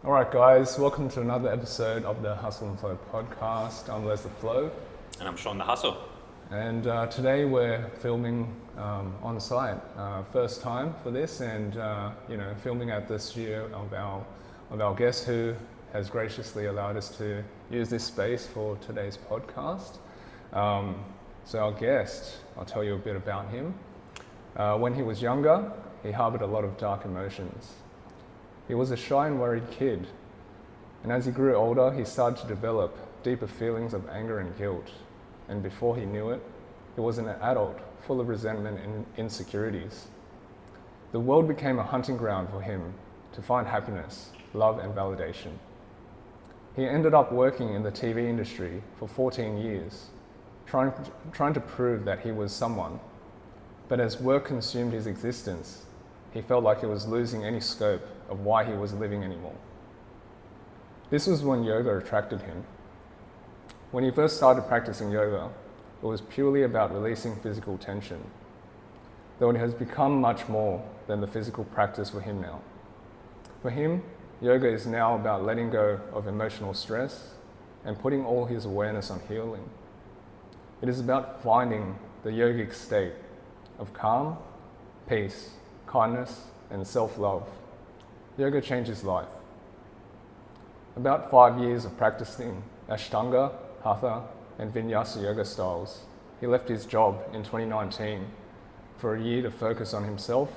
All right, guys, welcome to another episode of the Hustle and Flow podcast. I'm Les the Flow, And I'm Shaun the Hustle. and today we're filming on site. First time for this, and filming at the studio of our guest who has graciously allowed us to use this space for today's podcast. So our guest, I'll tell you a bit about him. When he was younger, he harbored a lot of dark emotions. He was a shy and worried kid, and as he grew older, he started to develop deeper feelings of anger and guilt. And before he knew it, he was an adult full of resentment and insecurities. The world became a hunting ground for him to find happiness, love, and validation. He ended up working in the TV industry for 14 years, trying to prove that he was someone. But as work consumed his existence, he felt like he was losing any scope of why he was living anymore. This was when yoga attracted him. When he first started practicing yoga, it was purely about releasing physical tension, though it has become much more than the physical practice for him now. For him, yoga is now about letting go of emotional stress and putting all his awareness on healing. It is about finding the yogic state of calm, peace, kindness, and self-love. Yoga changed his life. About 5 years of practicing Ashtanga, Hatha, and Vinyasa yoga styles, he left his job in 2019 for a year to focus on himself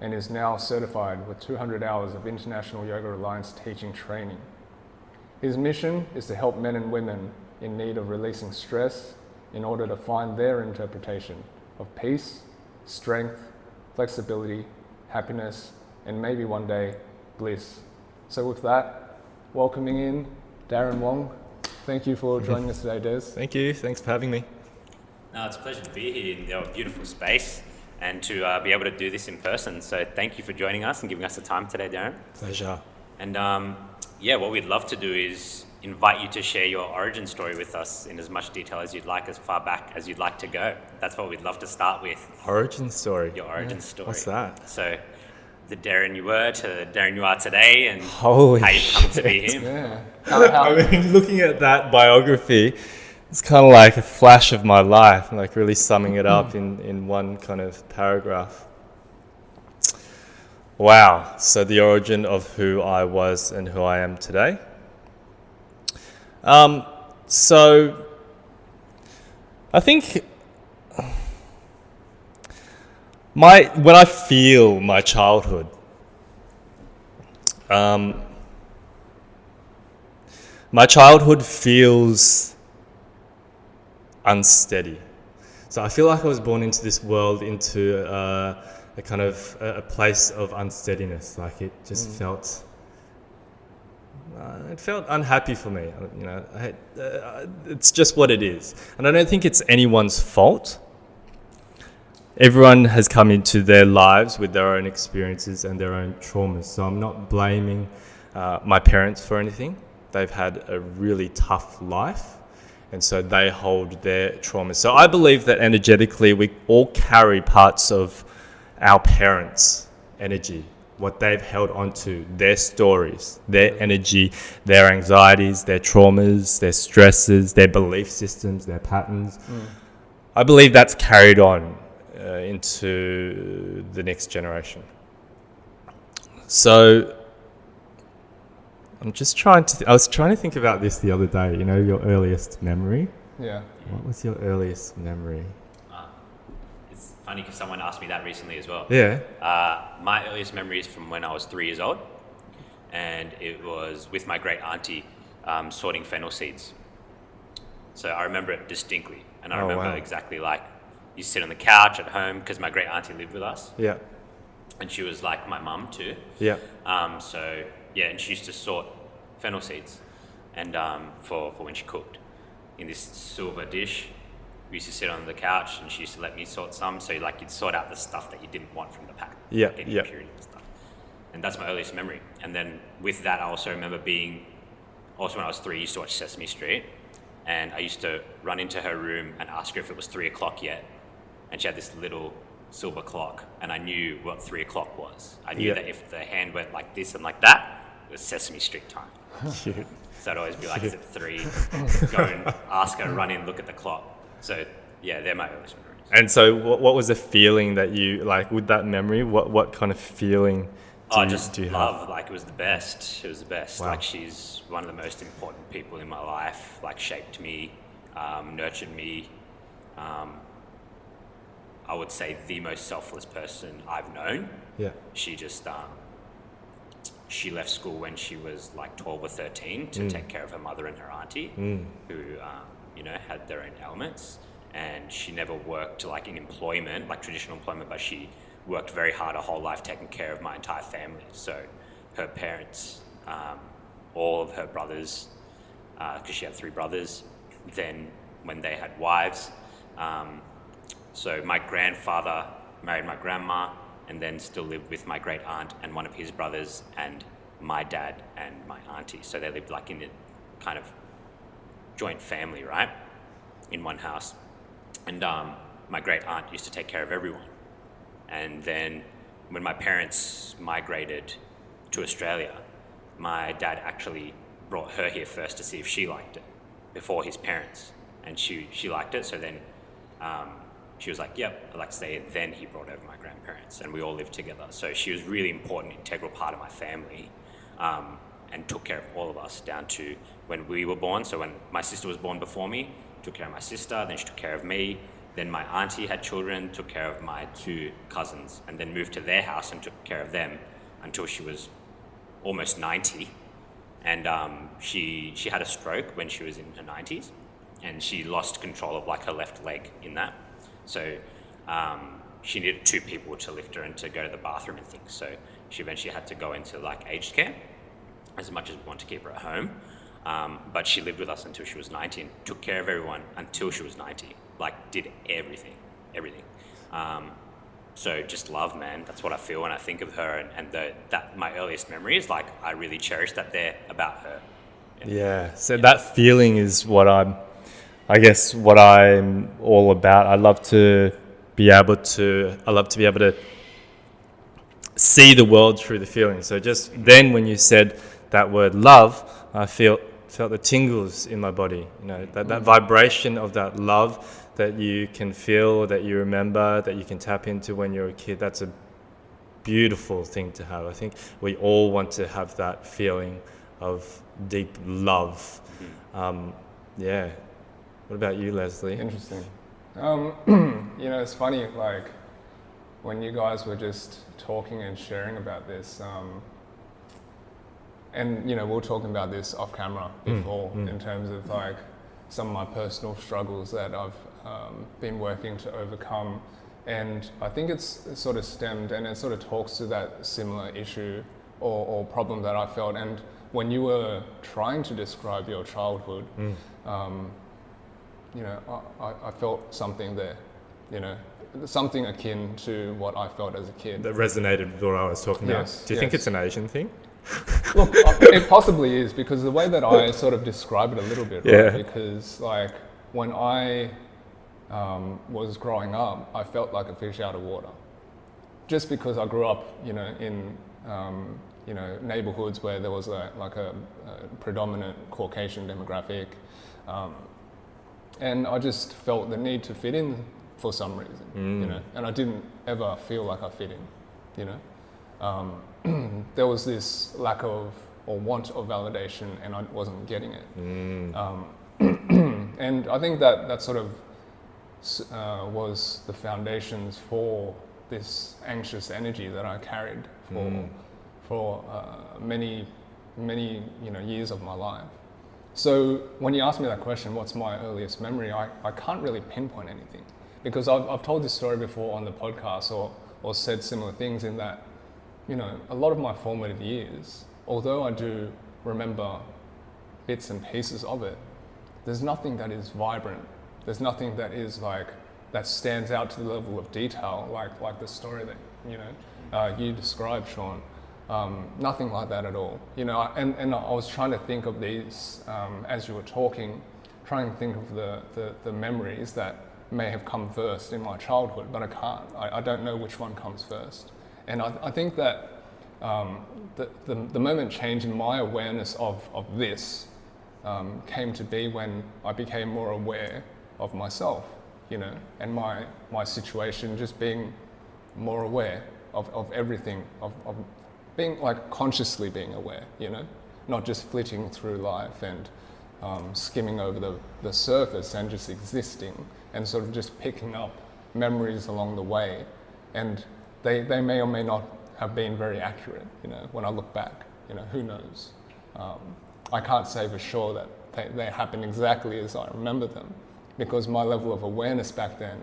and is now certified with 200 hours of International Yoga Alliance teaching training. His mission is to help men and women in need of releasing stress in order to find their interpretation of peace, strength, flexibility, happiness, and maybe one day, bliss. So with that, welcoming in Derryn Wong. Thank you for joining us today, Des. Thank you. Thanks for having me. No, it's a pleasure to be here in your beautiful space and to be able to do this in person. So thank you for joining us and giving us the time today, Derryn. Pleasure. And what we'd love to do is invite you to share your origin story with us in as much detail as you'd like, as far back as you'd like to go. That's what we'd love to start with. Origin story. Your origin story. What's that? So the Derryn you were to the Derryn you are today, and Holy how you've come to be shit. him. Yeah. I mean, looking at that biography, it's kind of like a flash of my life, like really summing it up in one kind of paragraph. Wow. So the origin of who I was and who I am today. So I think when I feel my childhood, my childhood feels unsteady. So I feel like I was born into this world, into a kind of a place of unsteadiness. Like it just felt unhappy for me. It's just what it is, and I don't think it's anyone's fault. Everyone has come into their lives with their own experiences and their own traumas. So I'm not blaming my parents for anything. They've had a really tough life, and so they hold their traumas. So I believe that energetically we all carry parts of our parents' energy, what they've held onto, their stories, their energy, their anxieties, their traumas, their stresses, their belief systems, their patterns. I believe that's carried on into the next generation. So I'm just I was trying to think about this the other day, your earliest memory. Yeah. What was your earliest memory? It's funny because someone asked me that recently as well. Yeah. My earliest memory is from when I was 3 years old, and it was with my great auntie sorting fennel seeds. So I remember it distinctly, and I remember exactly like you sit on the couch at home because my great auntie lived with us. Yeah. And she was like my mum too. Yeah. And she used to sort fennel seeds, and for when she cooked in this silver dish. We used to sit on the couch, and she used to let me sort some. So like you'd sort out the stuff that you didn't want from the pack, Yeah. like any Yeah. impurity and stuff. And that's my earliest memory. And then with that, I also remember also when I was 3, I used to watch Sesame Street, and I used to run into her room and ask her if it was 3 o'clock yet. And she had this little silver clock, and I knew what 3 o'clock was. I knew that if the hand went like this and like that, it was Sesame Street time. Cute. So I'd always be like, is it 3? Go and ask her, run in, look at the clock. So yeah, they're my earliest memories. And so what was the feeling that you, like, with that memory, what kind of feeling do you love. have? Like, it was the best. It was the best. Wow. Like, she's one of the most important people in my life. Like, shaped me, nurtured me. I would say the most selfless person I've known. Yeah. She just, she left school when she was like 12 or 13 to take care of her mother and her auntie, who, had their own ailments. And she never worked like in employment, like traditional employment, but she worked very hard her whole life taking care of my entire family. So her parents, all of her brothers, because she had 3 brothers, then when they had wives. So my grandfather married my grandma and then still lived with my great aunt and one of his brothers and my dad and my auntie. So they lived like in a kind of joint family, right? In one house. And my great aunt used to take care of everyone. And then when my parents migrated to Australia, my dad actually brought her here first to see if she liked it before his parents. And she liked it, so then she was like, yep, I'd like to stay here. Then he brought over my grandparents and we all lived together. So she was really important, integral part of my family, and took care of all of us down to when we were born. So when my sister was born before me, took care of my sister, then she took care of me. Then my auntie had children, took care of my 2 cousins, and then moved to their house and took care of them until she was almost 90. And she had a stroke when she was in her 90s, and she lost control of like her left leg in that. So she needed 2 people to lift her and to go to the bathroom and things. So she eventually had to go into like aged care, as much as we want to keep her at home. But she lived with us until she was 90 and took care of everyone until she was 90. Like, did everything. So just love, man. That's what I feel when I think of her, and that my earliest memories, like, I really cherish that they're about her. Yeah. So that feeling is what I'm all about. I love to be able to see the world through the feeling. So just then when you said that word love, I felt the tingles in my body, that vibration of that love that you can feel, that you remember, that you can tap into when you're a kid. That's a beautiful thing to have. I think we all want to have that feeling of deep love. Yeah. What about you, Leslie? Interesting. It's funny, like, when you guys were just talking and sharing about this, and we were talking about this off camera before, in terms of like some of my personal struggles that I've been working to overcome, and I think it's sort of stemmed and it sort of talks to that similar issue or problem that I felt. And when you were trying to describe your childhood, I felt something there, something akin to what I felt as a kid. That resonated with what I was talking about. Do you think it's an Asian thing? Look, it possibly is, because the way that I sort of describe it a little bit, right? Because like when I was growing up, I felt like a fish out of water, just because I grew up, in neighborhoods where there was a predominant Caucasian demographic, and I just felt the need to fit in for some reason, and I didn't ever feel like I fit in, there was this lack of or want of validation, and I wasn't getting it. And I think that sort of was the foundations for this anxious energy that I carried for many years of my life. So when you ask me that question, what's my earliest memory, I can't really pinpoint anything, because I've told this story before on the podcast or said similar things in that, a lot of my formative years, although I do remember bits and pieces of it, there's nothing that is vibrant. There's nothing that is that stands out to the level of detail, like the story that, you described, Shaun. Nothing like that at all. And I was trying to think of these, as you were talking, trying to think of the memories that may have come first in my childhood, but I can't. I don't know which one comes first. And I think that the moment change in my awareness of this came to be when I became more aware of myself, you know, and my situation, just being more aware of everything, of being like consciously being aware, you know, not just flitting through life and skimming over the surface and just existing and sort of just picking up memories along the way. And they may or may not have been very accurate, you know, when I look back, you know, who knows? I can't say for sure that they happen exactly as I remember them, because my level of awareness back then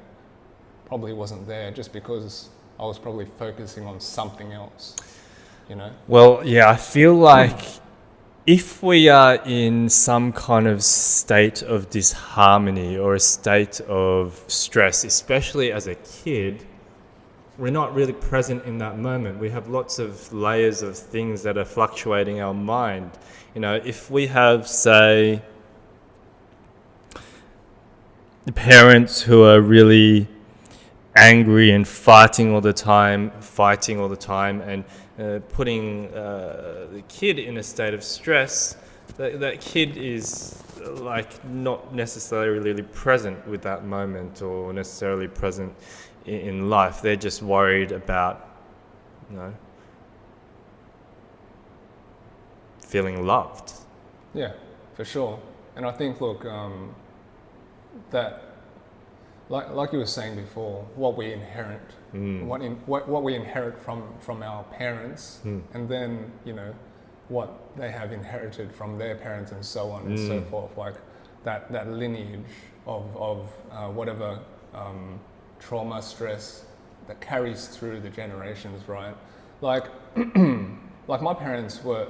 probably wasn't there, just because I was probably focusing on something else, you know? Well, yeah, I feel like if we are in some kind of state of disharmony or a state of stress, especially as a kid, we're not really present in that moment. We have lots of layers of things that are fluctuating our mind. You know, if we have, say, parents who are really angry and fighting all the time, and putting the kid in a state of stress, that kid is like not necessarily really present with that moment or necessarily present in life. They're just worried about, you know, feeling loved. Yeah, for sure. And I think, look, that, like you were saying before, what we inherit, what we inherit from our parents, and then, you know, what they have inherited from their parents and so on and so forth, like that lineage of whatever trauma, stress that carries through the generations, right? Like, like my parents were,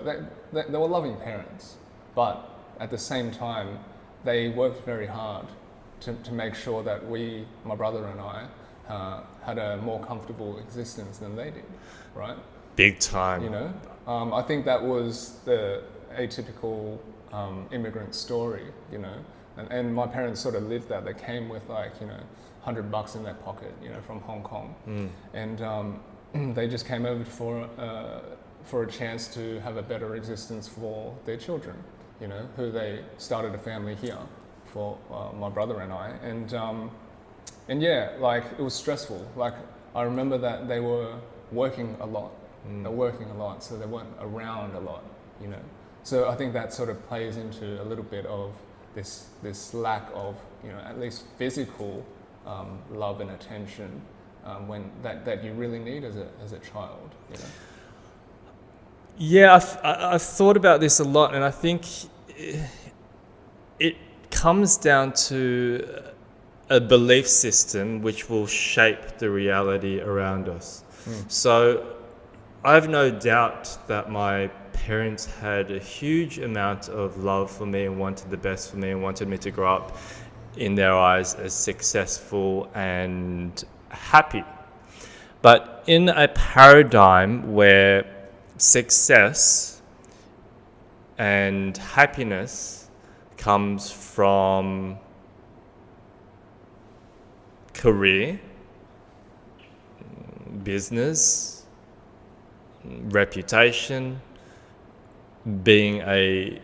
they were loving parents, but at the same time, they worked very hard to make sure that we, my brother and I, had a more comfortable existence than they did, right? Big time. You know, I think that was the atypical immigrant story, you know, and my parents sort of lived that. They came with like, you know, $100 in their pocket, you know, from Hong Kong, and they just came over for a chance to have a better existence for their children, you know, who they started a family here for my brother and I, and yeah, like it was stressful. Like I remember that they were working a lot. They're working a lot, so they weren't around a lot, you know. So I think that sort of plays into a little bit of this lack of, you know, at least physical love and attention when that you really need as a child, you know. Yeah, I've thought about this a lot, and I think it comes down to a belief system which will shape the reality around us. So I have no doubt that my parents had a huge amount of love for me and wanted the best for me and wanted me to grow up in their eyes as successful and happy. But in a paradigm where success and happiness comes from career, business, reputation, being a,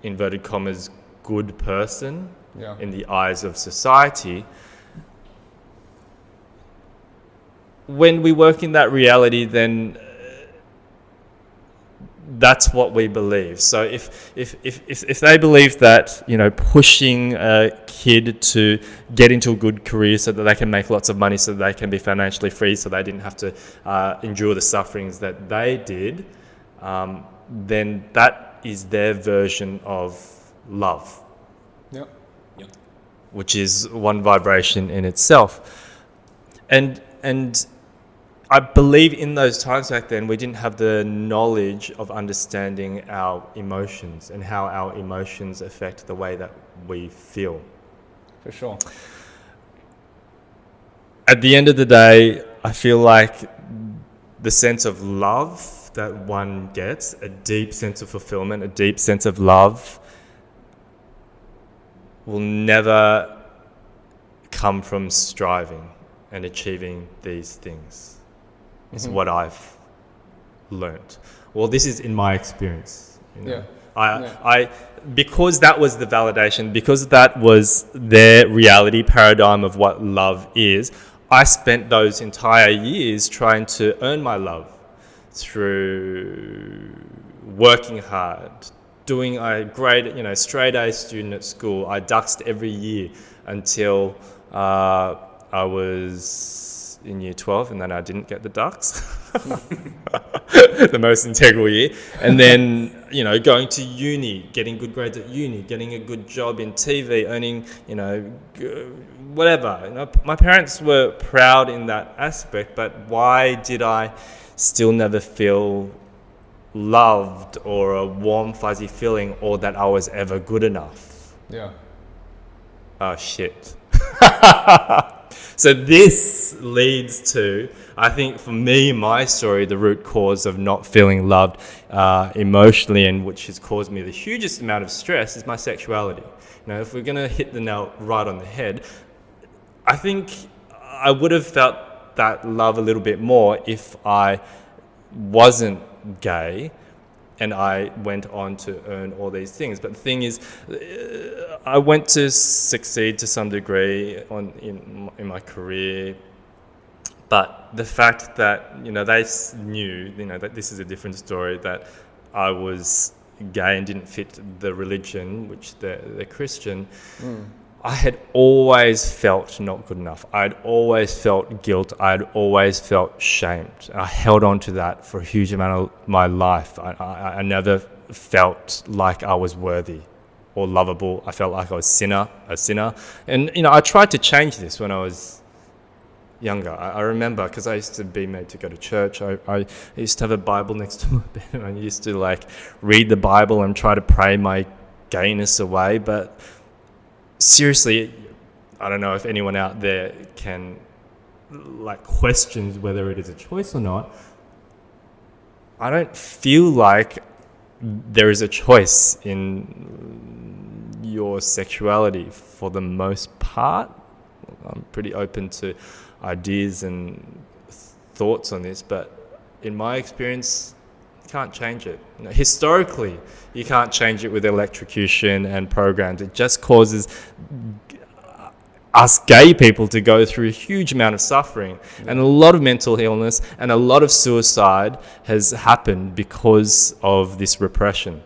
inverted commas, good person in the eyes of society. When we work in that reality, then that's what we believe. So if they believe that, you know, pushing a kid to get into a good career so that they can make lots of money, so that they can be financially free, so they didn't have to endure the sufferings that they did, then that is their version of love. Yep. Which is one vibration in itself. And I believe in those times back then, we didn't have the knowledge of understanding our emotions and how our emotions affect the way that we feel. For sure. At the end of the day, I feel like the sense of love that one gets, a deep sense of fulfillment, a deep sense of love, will never come from striving and achieving these things. Is what I've learnt. Well, this is in my experience. You know? Yeah. I because that was the validation, because that was their reality paradigm of what love is, I spent those entire years trying to earn my love through working hard, doing a grade, straight A student at school. I duxed every year until I was in year 12, and then I didn't get the dux. The most integral year. And then, going to uni, getting good grades at uni, getting a good job in TV, earning, whatever. My parents were proud in that aspect, but why did I still never feel loved or a warm, fuzzy feeling, or that I was ever good enough? Yeah. Oh, shit. So this leads to, I think for me, my story, the root cause of not feeling loved emotionally, and which has caused me the hugest amount of stress, is my sexuality. If we're going to hit the nail right on the head, I think I would have felt that love a little bit more if I wasn't gay and I went on to earn all these things. But the thing is, I went to succeed to some degree in my career, but the fact that they knew that this is a different story, that I was gay and didn't fit the religion, which they're Christian. I had always felt not good enough. I'd always felt guilt. I'd always felt shamed. I held on to that for a huge amount of my life. I never felt like I was worthy or lovable. I felt like I was a sinner. And, I tried to change this when I was younger. I remember, because I used to be made to go to church. I used to have a Bible next to my bed, and I used to read the Bible and try to pray my gayness away. But seriously, I don't know if anyone out there can questions whether it is a choice or not. I don't feel like there is a choice in your sexuality for the most part. I'm pretty open to ideas and thoughts on this, but in my experience, you can't change it. Historically, you can't change it with electrocution and programs. It just causes us gay people to go through a huge amount of suffering, and a lot of mental illness and a lot of suicide has happened because of this repression.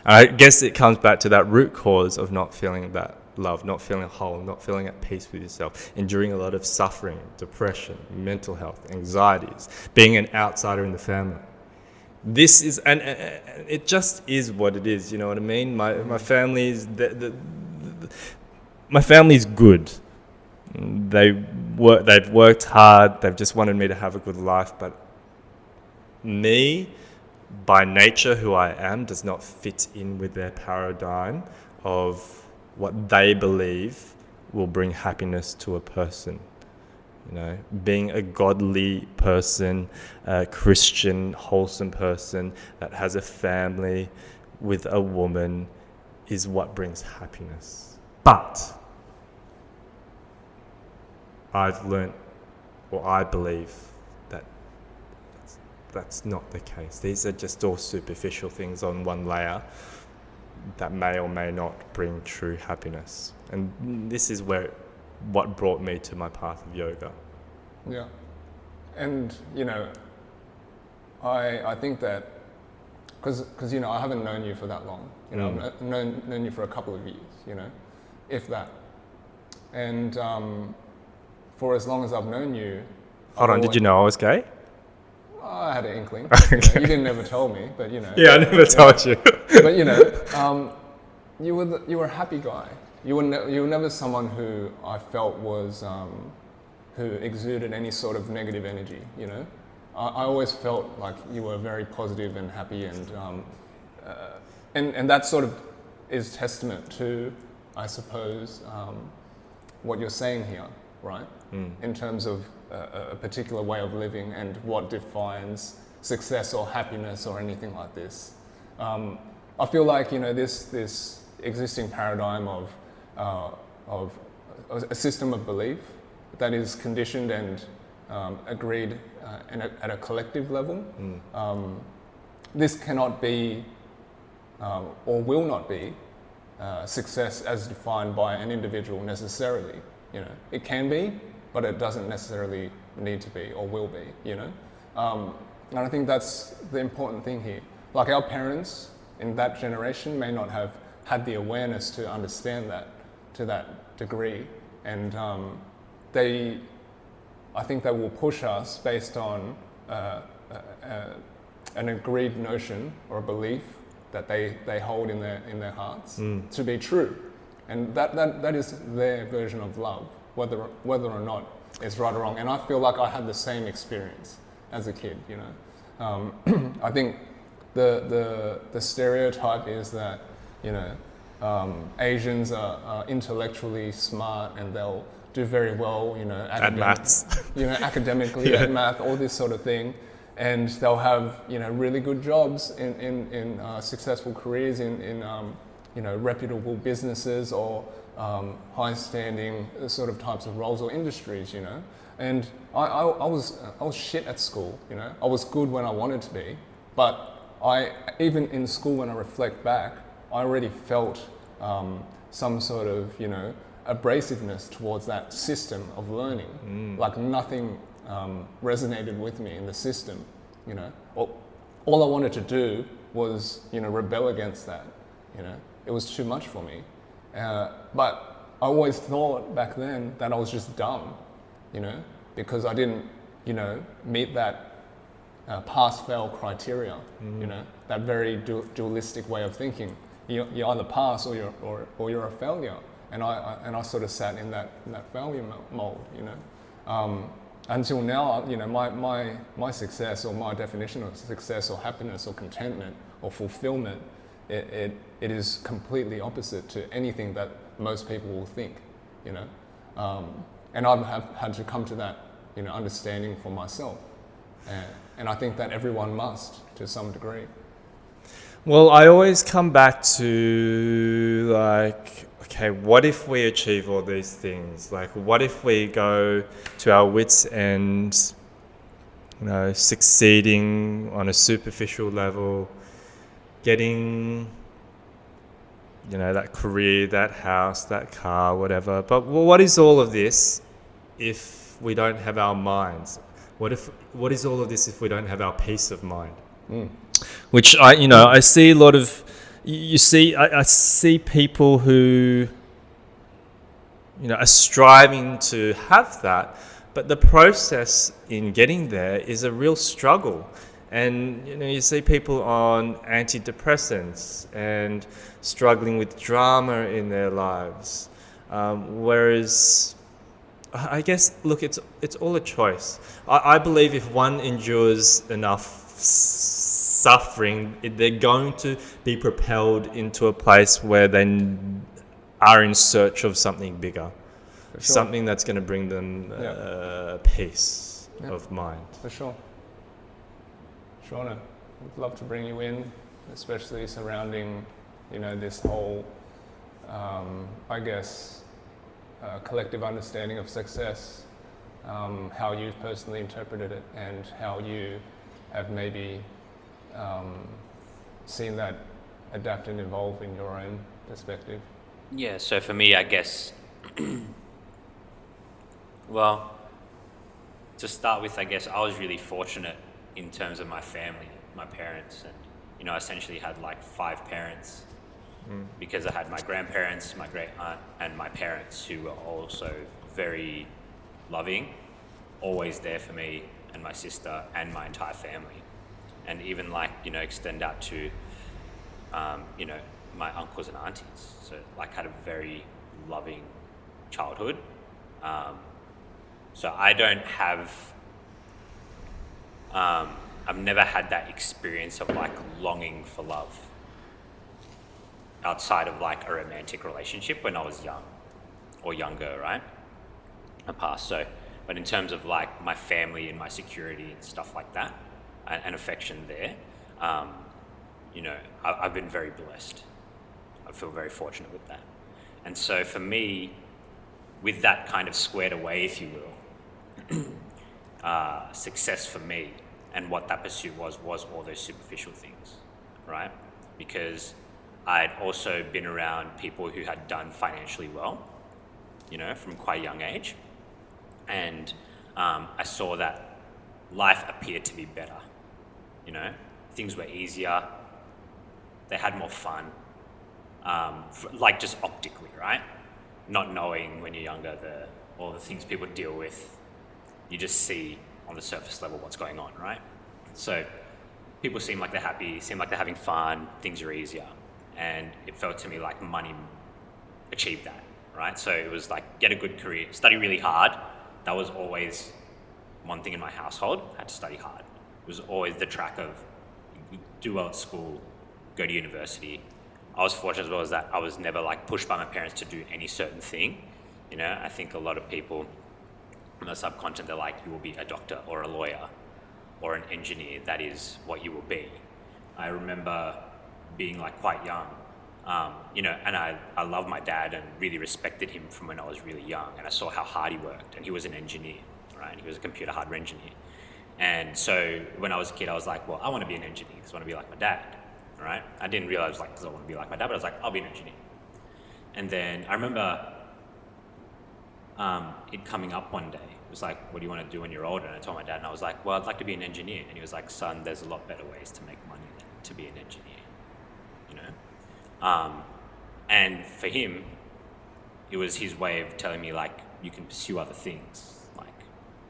I guess it comes back to that root cause of not feeling that love, not feeling whole, not feeling at peace with yourself, enduring a lot of suffering, depression, mental health, anxieties, being an outsider in the family. This is, and it just is what it is. You know what I mean? My family is my family's good. They've worked hard. They've just wanted me to have a good life. But me, by nature, who I am, does not fit in with their paradigm of what they believe will bring happiness to a person. Being a godly person, a Christian, wholesome person that has a family with a woman is what brings happiness. But I've learnt, or I believe, that that's not the case. These are just all superficial things on one layer that may or may not bring true happiness. And this is what brought me to my path of yoga. Yeah. And, I think that, because I haven't known you for that long. I've known you for a couple of years, if that. And for as long as I've known you... Hold on, did you know I was gay? I had an inkling. You didn't ever tell me, but Yeah, I never told you. But you were a happy guy. You were never someone who I felt was who exuded any sort of negative energy. I always felt like you were very positive and happy, and that sort of is testament to, I suppose, what you're saying here, right? In terms of a particular way of living and what defines success or happiness or anything like this. I feel like this existing paradigm of a system of belief that is conditioned and agreed at a collective level. This cannot be or will not be success as defined by an individual necessarily. You know, it can be, but it doesn't necessarily need to be or will be. You know, and I think that's the important thing here. Like our parents in that generation may not have had the awareness to understand that to that degree, and I think they will push us based on an agreed notion or a belief that they hold in their hearts to be true, and that is their version of love, whether or not it's right or wrong. And I feel like I had the same experience as a kid. You know, I think the stereotype is that, you know, Asians are intellectually smart and they'll do very well, you know, at maths, you know, academically at math, all this sort of thing, and they'll have, you know, really good jobs in successful careers in you know, reputable businesses or high-standing sort of types of roles or industries, you know. And I was shit at school, you know. I was good when I wanted to be, but even in school, when I reflect back, I already felt some sort of, you know, abrasiveness towards that system of learning. Like nothing resonated with me in the system, you know. All I wanted to do was, you know, rebel against that, you know. It was too much for me. But I always thought back then that I was just dumb, you know, because I didn't, you know, meet that pass-fail criteria, you know, that very dualistic way of thinking. You either pass or you're a failure, and I sort of sat in that failure mold, you know. Until now, you know, my success or my definition of success or happiness or contentment or fulfillment, it is completely opposite to anything that most people will think, you know. And I've had to come to that, you know, understanding for myself, and I think that everyone must to some degree. Well, I always come back to, like, okay, what if we achieve all these things? Like, what if we go to our wits' end, you know, succeeding on a superficial level, getting, you know, that career, that house, that car, whatever. But what is all of this if we don't have our minds? What is all of this if we don't have our peace of mind? Which I see a lot of, I see people who, you know, are striving to have that, but the process in getting there is a real struggle. And, you know, you see people on antidepressants and struggling with drama in their lives. Whereas, I guess, look, it's all a choice. I believe if one endures enough suffering, they're going to be propelled into a place where they are in search of something bigger. Sure. Something that's going to bring them peace of mind. For sure. Shaun, I'd love to bring you in, especially surrounding, you know, this whole, I guess, collective understanding of success, how you've personally interpreted it, and how you have maybe seen that adapt and evolve in your own perspective. Yeah, so for me, I guess, well, to start with, I guess I was really fortunate in terms of my family, my parents, and, you know, I essentially had like 5 parents because I had my grandparents, my great aunt, and my parents, who were also very loving, always there for me and my sister and my entire family. And even, like, you know, extend out to, you know, my uncles and aunties. So, like, had a very loving childhood. So I don't have, I've never had that experience of, like, longing for love outside of, like, a romantic relationship when I was young or younger, right? In the past. So, but in terms of, like, my family and my security and stuff like that, and affection there, you know, I've been very blessed. I feel very fortunate with that. And so for me, with that kind of squared away, if you will, success for me and what that pursuit was all those superficial things, right? Because I'd also been around people who had done financially well, you know, from quite a young age. And I saw that life appeared to be better, you know, things were easier, they had more fun, like just optically, right? Not knowing when you're younger all the things people deal with, you just see on the surface level what's going on, right? So people seem like they're happy, seem like they're having fun, things are easier. And it felt to me like money achieved that, right? So it was like, get a good career, study really hard. That was always one thing in my household, I had to study hard. It was always the track of do well at school, go to university. I was fortunate as well as that I was never like pushed by my parents to do any certain thing. You know, I think a lot of people in the subcontinent, they're like, you will be a doctor or a lawyer or an engineer. That is what you will be. I remember being like quite young, you know, and I loved my dad and really respected him from when I was really young. And I saw how hard he worked, and he was an engineer, right? He was a computer hardware engineer. And so when I was a kid, I was like, well, I want to be an engineer because I want to be like my dad, right? I didn't realize like, because I want to be like my dad, but I was like, I'll be an engineer. And then I remember it coming up one day. It was like, what do you want to do when you're older? And I told my dad, and I was like, well, I'd like to be an engineer. And he was like, son, there's a lot better ways to make money than to be an engineer, you know? And for him, it was his way of telling me like, you can pursue other things, like,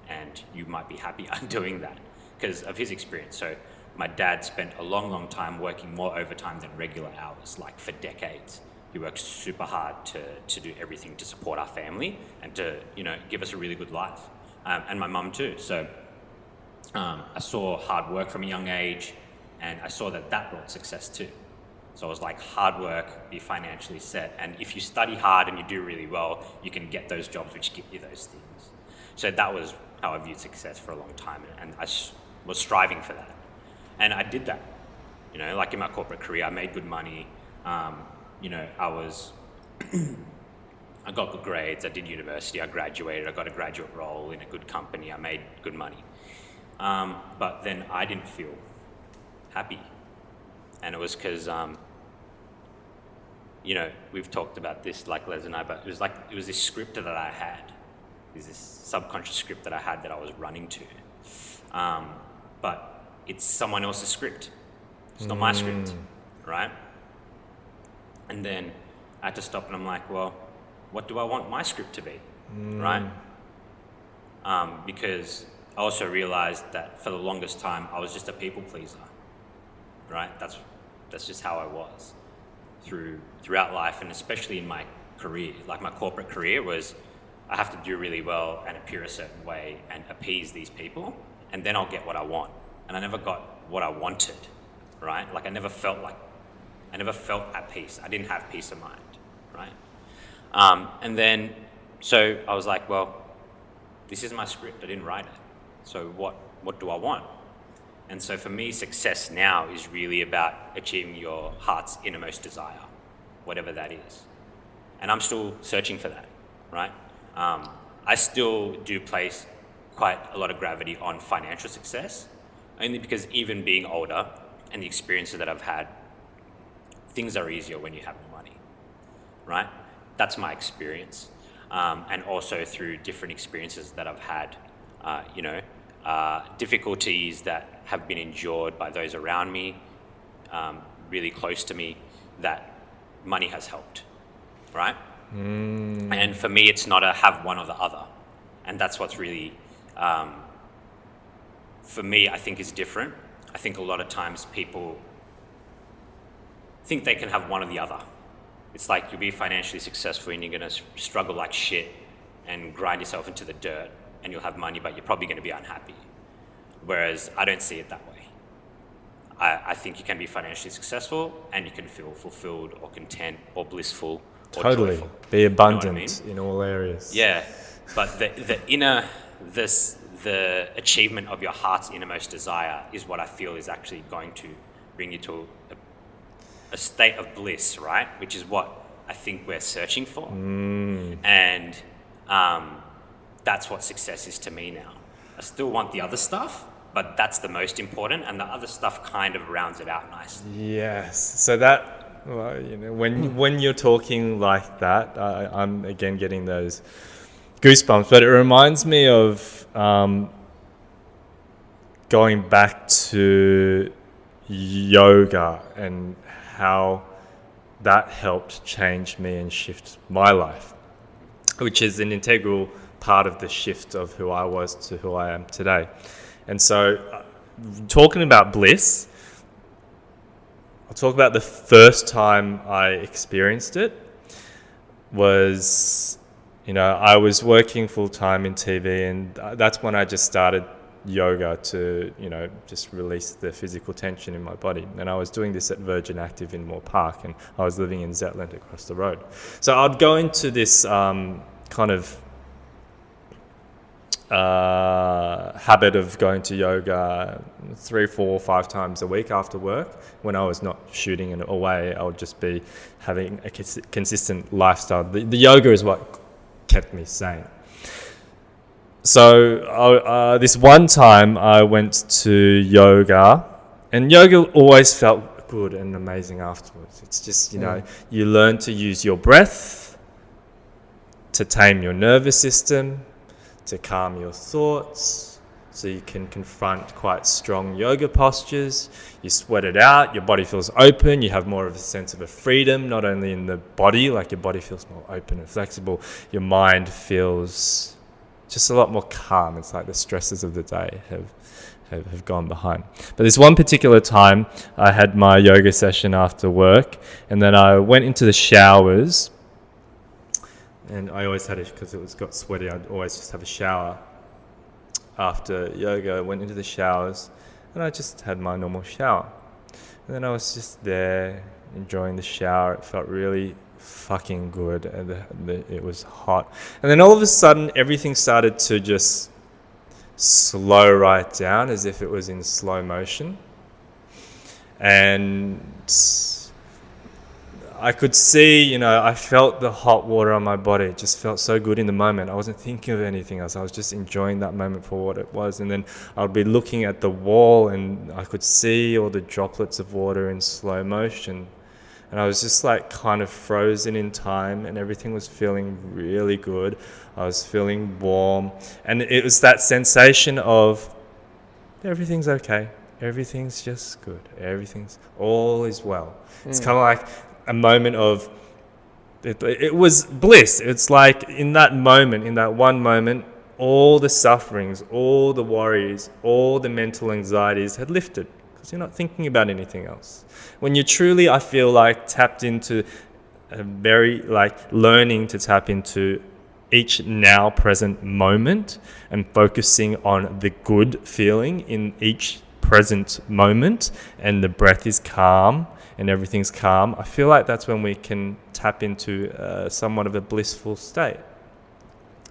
and you might be happier doing that because of his experience. So my dad spent a long, long time working more overtime than regular hours, like for decades. He worked super hard to do everything to support our family and to, you know, give us a really good life. And my mum too. So I saw hard work from a young age, and I saw that brought success too. So I was like, hard work, be financially set. And if you study hard and you do really well, you can get those jobs which give you those things. So that was how I viewed success for a long time. And I was striving for that. And I did that, you know, like in my corporate career, I made good money. You know, I got good grades, I did university, I graduated, I got a graduate role in a good company, I made good money. But then I didn't feel happy. And it was because, you know, we've talked about this, like Les and I, but it was this script that I had, this subconscious script that I had that I was running to. But it's someone else's script. It's not my script, right? And then I had to stop and I'm like, well, what do I want my script to be, right? Because I also realized that for the longest time, I was just a people pleaser, right? That's just how I was throughout life, and especially in my career. Like my corporate career was, I have to do really well and appear a certain way and appease these people, and then I'll get what I want. And I never got what I wanted, right? Like I never felt at peace. I didn't have peace of mind, right? And then, so I was like, well, this is my script. I didn't write it. So what do I want? And so for me, success now is really about achieving your heart's innermost desire, whatever that is. And I'm still searching for that, right? I still do place quite a lot of gravity on financial success, only because even being older and the experiences that I've had, things are easier when you have more money, right? That's my experience. And also through different experiences that I've had, you know, difficulties that have been endured by those around me, really close to me, that money has helped, right? And for me, it's not a have one or the other. And that's what's really, for me, I think is different. I think a lot of times people think they can have one or the other. It's like you'll be financially successful and you're going to struggle like shit and grind yourself into the dirt, and you'll have money, but you're probably going to be unhappy. Whereas I don't see it that way. I think you can be financially successful and you can feel fulfilled or content or blissful or totally joyful. Be abundant, You know what I mean? in all areas. Yeah, but the achievement of your heart's innermost desire is what I feel is actually going to bring you to a state of bliss, right? Which is what I think we're searching for. And that's what success is to me now. I still want the other stuff, but that's the most important, and the other stuff kind of rounds it out nicely. Yes. So that, well, when you're talking like that, I'm again getting those goosebumps. But it reminds me of going back to yoga and how that helped change me and shift my life, which is an integral part of the shift of who I was to who I am today. And so, talking about bliss, I'll talk about the first time I experienced it. Was, I was working full time in TV, and that's when I just started yoga to, just release the physical tension in my body. And I was doing this at Virgin Active in Moore Park, and I was living in Zetland across the road. So I'd go into this kind of habit of going to yoga 3, 4, 5 times a week after work. When I was not shooting it away, I would just be having a consistent lifestyle. The yoga is what kept me sane. So this one time I went to yoga, and yoga always felt good and amazing afterwards. It's just, you learn to use your breath to tame your nervous system, to calm your thoughts, so you can confront quite strong yoga postures. You sweat it out, your body feels open, you have more of a sense of a freedom, not only in the body, like your body feels more open and flexible, your mind feels just a lot more calm. It's like the stresses of the day have gone behind. But this one particular time, I had my yoga session after work, and then I went into the showers. And I always had it because it got sweaty. I'd always just have a shower after yoga. I went into the showers and I just had my normal shower. And then I was just there enjoying the shower. It felt really fucking good, and it was hot. And then all of a sudden, everything started to just slow right down, as if it was in slow motion. And I could see, I felt the hot water on my body. It just felt so good in the moment. I wasn't thinking of anything else. I was just enjoying that moment for what it was. And then I'd be looking at the wall, and I could see all the droplets of water in slow motion. And I was just like kind of frozen in time, and everything was feeling really good. I was feeling warm. And it was that sensation of everything's okay. Everything's just good. All is well. It's kind of like a moment of, it was bliss. It's like in that moment, in that one moment, all the sufferings, all the worries, all the mental anxieties had lifted, because you're not thinking about anything else. When you're truly, I feel like, tapped into learning to tap into each now present moment and focusing on the good feeling in each present moment, and the breath is calm and everything's calm, I feel like that's when we can tap into somewhat of a blissful state.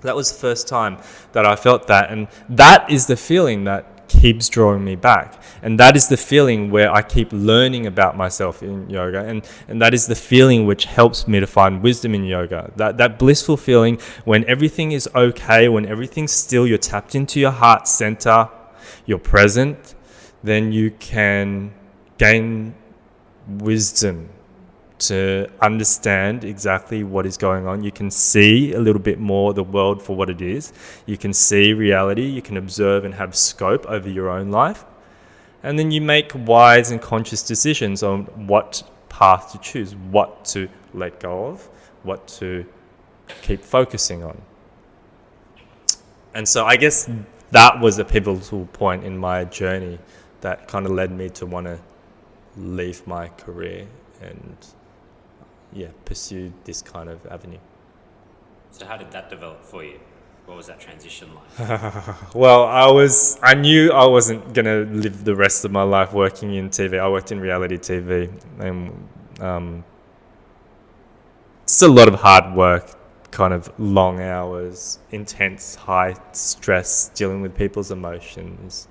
That was the first time that I felt that, and that is the feeling that keeps drawing me back, and that is the feeling where I keep learning about myself in yoga, and that is the feeling which helps me to find wisdom in yoga. That blissful feeling when everything is okay, when everything's still, you're tapped into your heart center, you're present, then you can gain wisdom to understand exactly what is going on. You can see a little bit more the world for what it is. You can see reality. You can observe and have scope over your own life. And then you make wise and conscious decisions on what path to choose, what to let go of, what to keep focusing on. And so I guess that was a pivotal point in my journey that kind of led me to want to leave my career and pursue this kind of avenue. So how did that develop for you? What was that transition like? Well, I knew I wasn't going to live the rest of my life working in TV. I worked in reality TV, and it's a lot of hard work, kind of long hours, intense, high stress, dealing with people's emotions,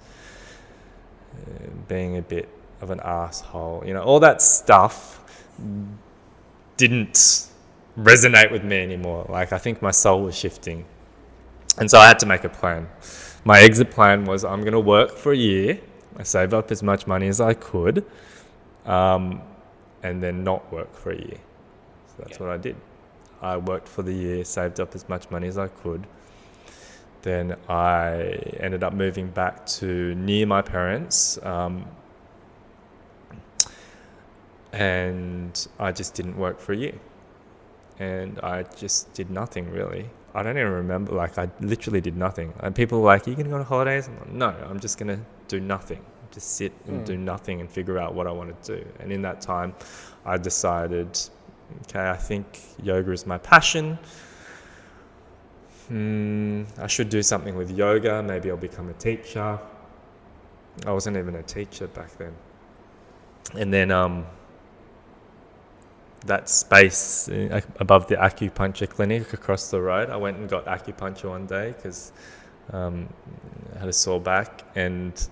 being a bit of an asshole, all that stuff didn't resonate with me anymore. Like, I think my soul was shifting. And so I had to make a plan. My exit plan was I'm going to work for a year. I saved up as much money as I could, and then not work for a year. So that's what I did. I worked for the year, saved up as much money as I could. Then I ended up moving back to near my parents, and I just didn't work for a year. And I just did nothing, really. I don't even remember, like, I literally did nothing. And people were like, are you going to go on holidays? I'm like, no, I'm just going to do nothing. Just sit and do nothing and figure out what I want to do. And in that time, I decided, okay, I think yoga is my passion. I should do something with yoga. Maybe I'll become a teacher. I wasn't even a teacher back then. And then that space above the acupuncture clinic across the road, I went and got acupuncture one day because I had a sore back, and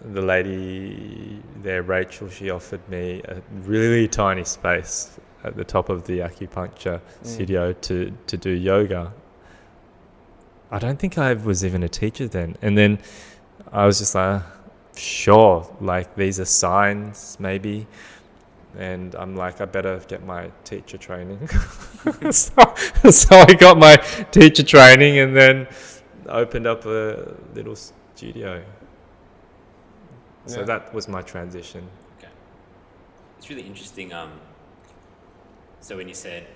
the lady there, Rachel, she offered me a really tiny space at the top of the acupuncture studio to do yoga. I don't think I was even a teacher then. And then I was just like, sure, like these are signs maybe. And I'm like, I better get my teacher training. so I got my teacher training and then opened up a little studio. So that was my transition. Okay. It's really interesting. So when you said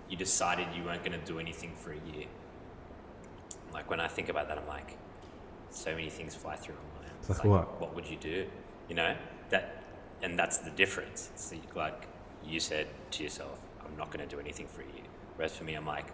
you decided you weren't going to do anything for a year, like when I think about that, I'm like, so many things fly through my mind. Like what? What would you do? You know, and that's the difference. It's like you said to yourself, I'm not going to do anything for a year. Whereas for me, I'm like,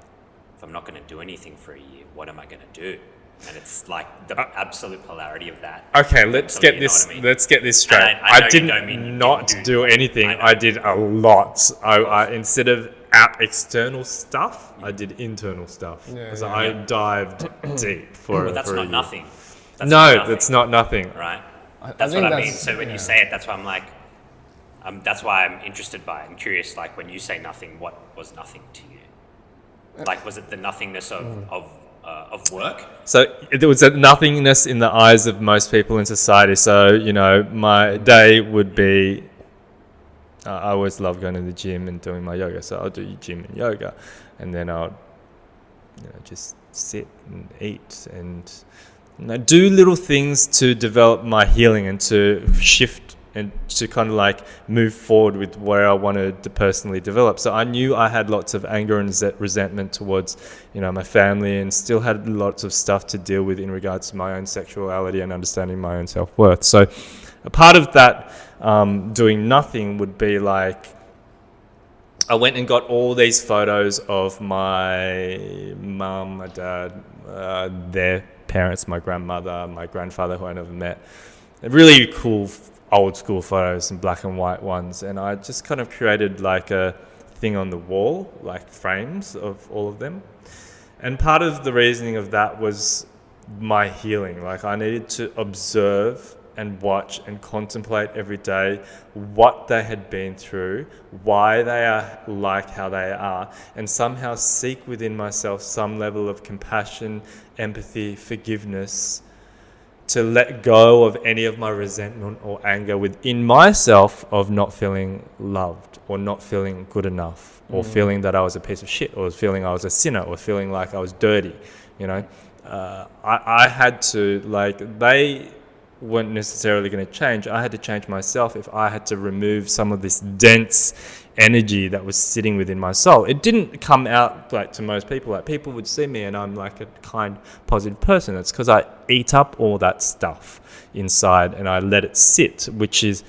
if I'm not going to do anything for a year, what am I going to do? And it's like the absolute polarity of that. Okay, let's get this. I mean? Let's get this straight. I didn't not do anything. I did a lot. I instead of external stuff, I did internal stuff. I dived deep for. But that's for not nothing. That's not nothing. Right. That's what I mean. So when you say it, that's why I'm like, that's why I'm interested by it. I'm curious, like when you say nothing, what was nothing to you? Like, was it the nothingness of work? So there was a nothingness in the eyes of most people in society. So, you know, my day would be, I always love going to the gym and doing my yoga. So I'll do gym and yoga, and then I'll, just sit and eat and do little things to develop my healing and to shift and to kind of like move forward with where I wanted to personally develop. So I knew I had lots of anger and resentment towards, my family, and still had lots of stuff to deal with in regards to my own sexuality and understanding my own self-worth. So a part of that doing nothing would be like, I went and got all these photos of my mum, my dad, their parents, my grandmother, my grandfather, who I never met. Really cool old school photos and black and white ones. And I just kind of created like a thing on the wall, like frames of all of them. And part of the reasoning of that was my healing. Like I needed to observe and watch and contemplate every day what they had been through, why they are like how they are, and somehow seek within myself some level of compassion, empathy, forgiveness, to let go of any of my resentment or anger within myself of not feeling loved or not feeling good enough or feeling that I was a piece of shit or feeling I was a sinner or feeling like I was dirty. I had to, they weren't necessarily going to change. I had to change myself if I had to remove some of this dense energy that was sitting within my soul. It didn't come out like to most people. Like people would see me and I'm like a kind, positive person. It's because I eat up all that stuff inside and I let it sit, which is,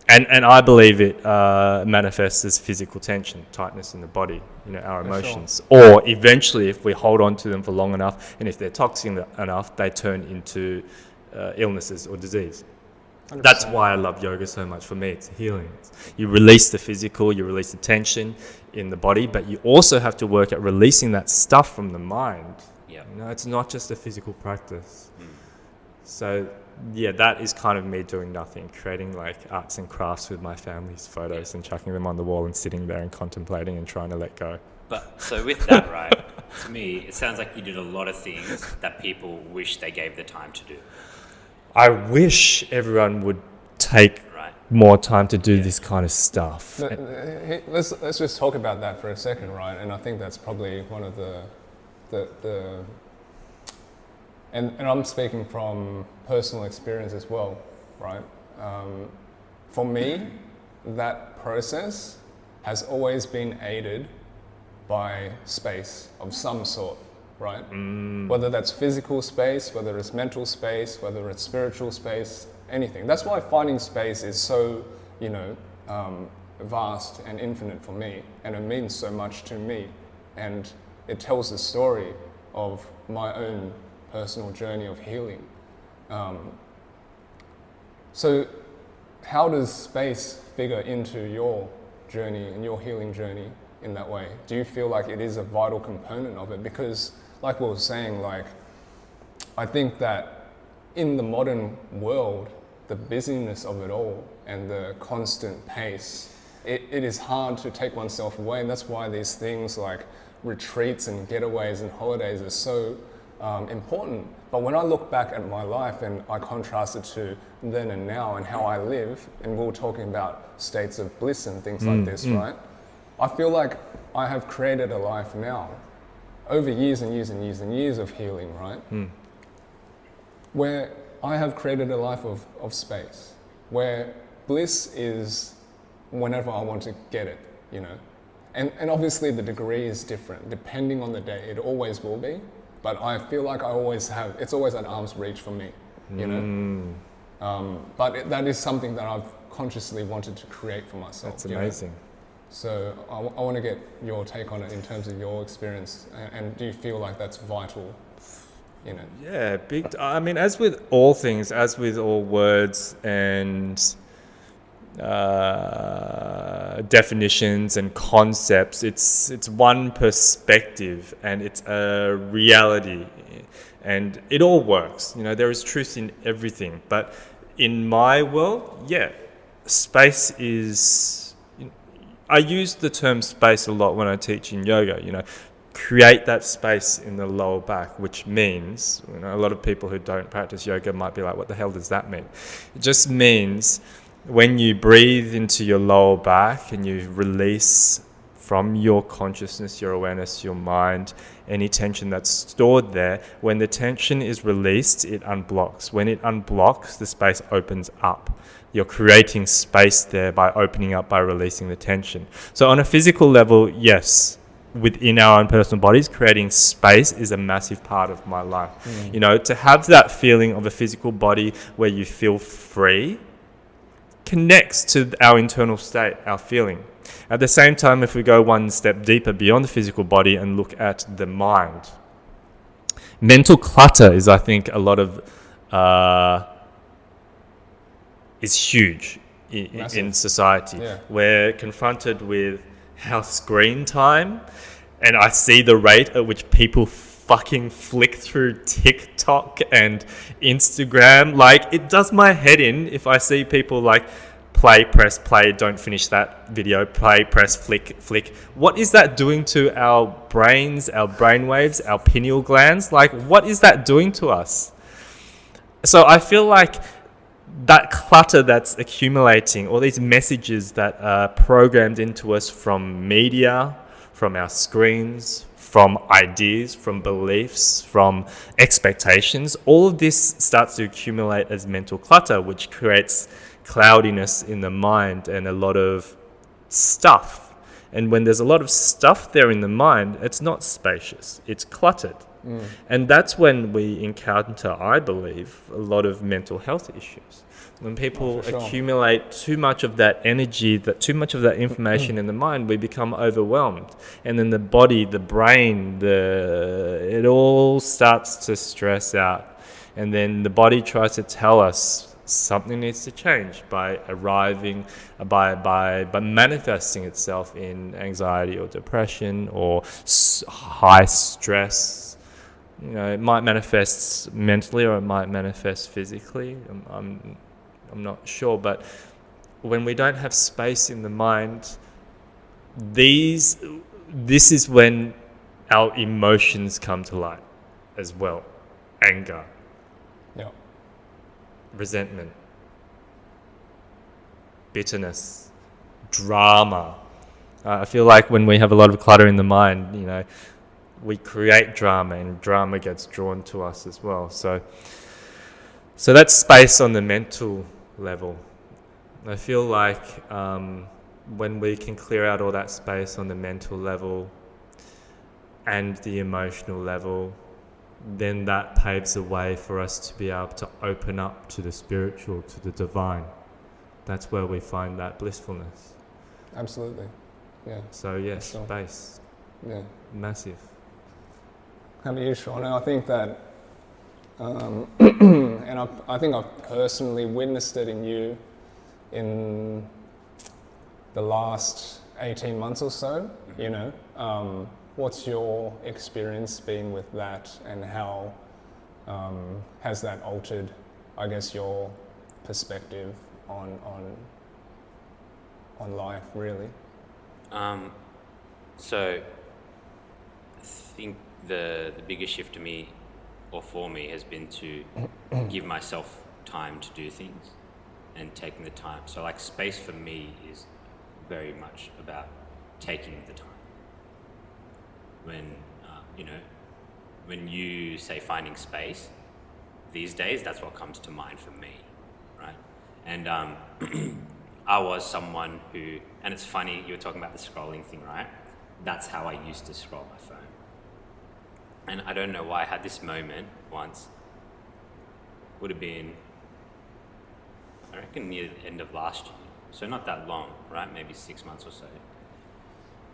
and I believe it manifests as physical tension, tightness in the body, our emotions. Sure. Or eventually, if we hold on to them for long enough and if they're toxic enough, they turn into illnesses or disease. 100%. That's why I love yoga so much. For me, it's healing. You release the physical, you release the tension in the body, but you also have to work at releasing that stuff from the mind. Yeah. It's not just a physical practice. So, that is kind of me doing nothing, creating like arts and crafts with my family's photos and chucking them on the wall and sitting there and contemplating and trying to let go. But so with that, right, To me, it sounds like you did a lot of things that people wish they gave the time to do. I wish everyone would take Right. more time to do this kind of stuff. Let's just talk about that for a second, right? And I think that's probably one of the and I'm speaking from personal experience as well, right? For me, that process has always been aided by space of some sort, right? Whether that's physical space, whether it's mental space, whether it's spiritual space, anything. That's why finding space is so, vast and infinite for me, and it means so much to me, and it tells the story of my own personal journey of healing. So how does space figure into your journey and your healing journey in that way? Do you feel like it is a vital component of it? Because like we were saying, I think that in the modern world, the busyness of it all and the constant pace, it is hard to take oneself away, and that's why these things like retreats and getaways and holidays are so important. But when I look back at my life and I contrast it to then and now and how I live, and we were talking about states of bliss and things like this, right? I feel like I have created a life now over years and years and years and years of healing, right? Where I have created a life of space, where bliss is whenever I want to get it, And obviously the degree is different, depending on the day, it always will be, but I feel like it's always at arm's reach for me, But that is something that I've consciously wanted to create for myself. That's amazing. So I want to get your take on it in terms of your experience, and do you feel like that's vital in it? Yeah, I mean, as with all things, as with all words and definitions and concepts, it's one perspective and it's a reality, and it all works. There is truth in everything, but in my world, space is. I use the term space a lot when I teach in yoga. Create that space in the lower back, which means, a lot of people who don't practice yoga might be like, what the hell does that mean? It just means when you breathe into your lower back and you release from your consciousness, your awareness, your mind, any tension that's stored there, when the tension is released, it unblocks. When it unblocks, the space opens up. You're creating space there by opening up, by releasing the tension. So on a physical level, yes, within our own personal bodies, creating space is a massive part of my life. To have that feeling of a physical body where you feel free connects to our internal state, our feeling. At the same time, if we go one step deeper beyond the physical body and look at the mind, mental clutter is, I think, a lot of is huge in society. We're confronted with our screen time, and I see the rate at which people fucking flick through TikTok and Instagram. It does my head in if I see people play, press, play, don't finish that video, play, press, flick. What is that doing to our brains, our brainwaves, our pineal glands? What is that doing to us? So I feel like that clutter that's accumulating, all these messages that are programmed into us from media, from our screens, from ideas, from beliefs, from expectations, all of this starts to accumulate as mental clutter, which creates cloudiness in the mind and a lot of stuff. And when there's a lot of stuff there in the mind, it's not spacious, it's cluttered. And that's when we encounter, I believe, a lot of mental health issues. When people accumulate too much of that energy, too much of that information in the mind, we become overwhelmed. And then the body, the brain, it all starts to stress out. And then the body tries to tell us something needs to change by manifesting itself in anxiety or depression or high stress. It might manifest mentally or it might manifest physically. I'm not sure, but when we don't have space in the mind, this is when our emotions come to light as well. Anger, Yeah. resentment, bitterness, drama. I feel like when we have a lot of clutter in the mind, we create drama, and drama gets drawn to us as well. So that's space on the mental level. I feel like when we can clear out all that space on the mental level and the emotional level, then that paves a way for us to be able to open up to the spiritual, to the divine. That's where we find that blissfulness. Absolutely. Yeah. So yes, Sure. space, Yeah. massive. How about you, Shaun? I think that, and I think I've personally witnessed it in you in the last 18 months or so, what's your experience been with that, and how has that altered, I guess, your perspective on life, really? So I think the biggest shift to me, or for me, has been to give myself time to do things and taking the time. So like space for me is very much about taking the time. When, when you say finding space, these days, that's what comes to mind for me, right? And I was someone who, and it's funny, you were talking about the scrolling thing, right? That's how I used to scroll my phone. And I don't know why I had this moment once, would have been, I reckon near the end of last year, so not that long, right? Maybe 6 months or so,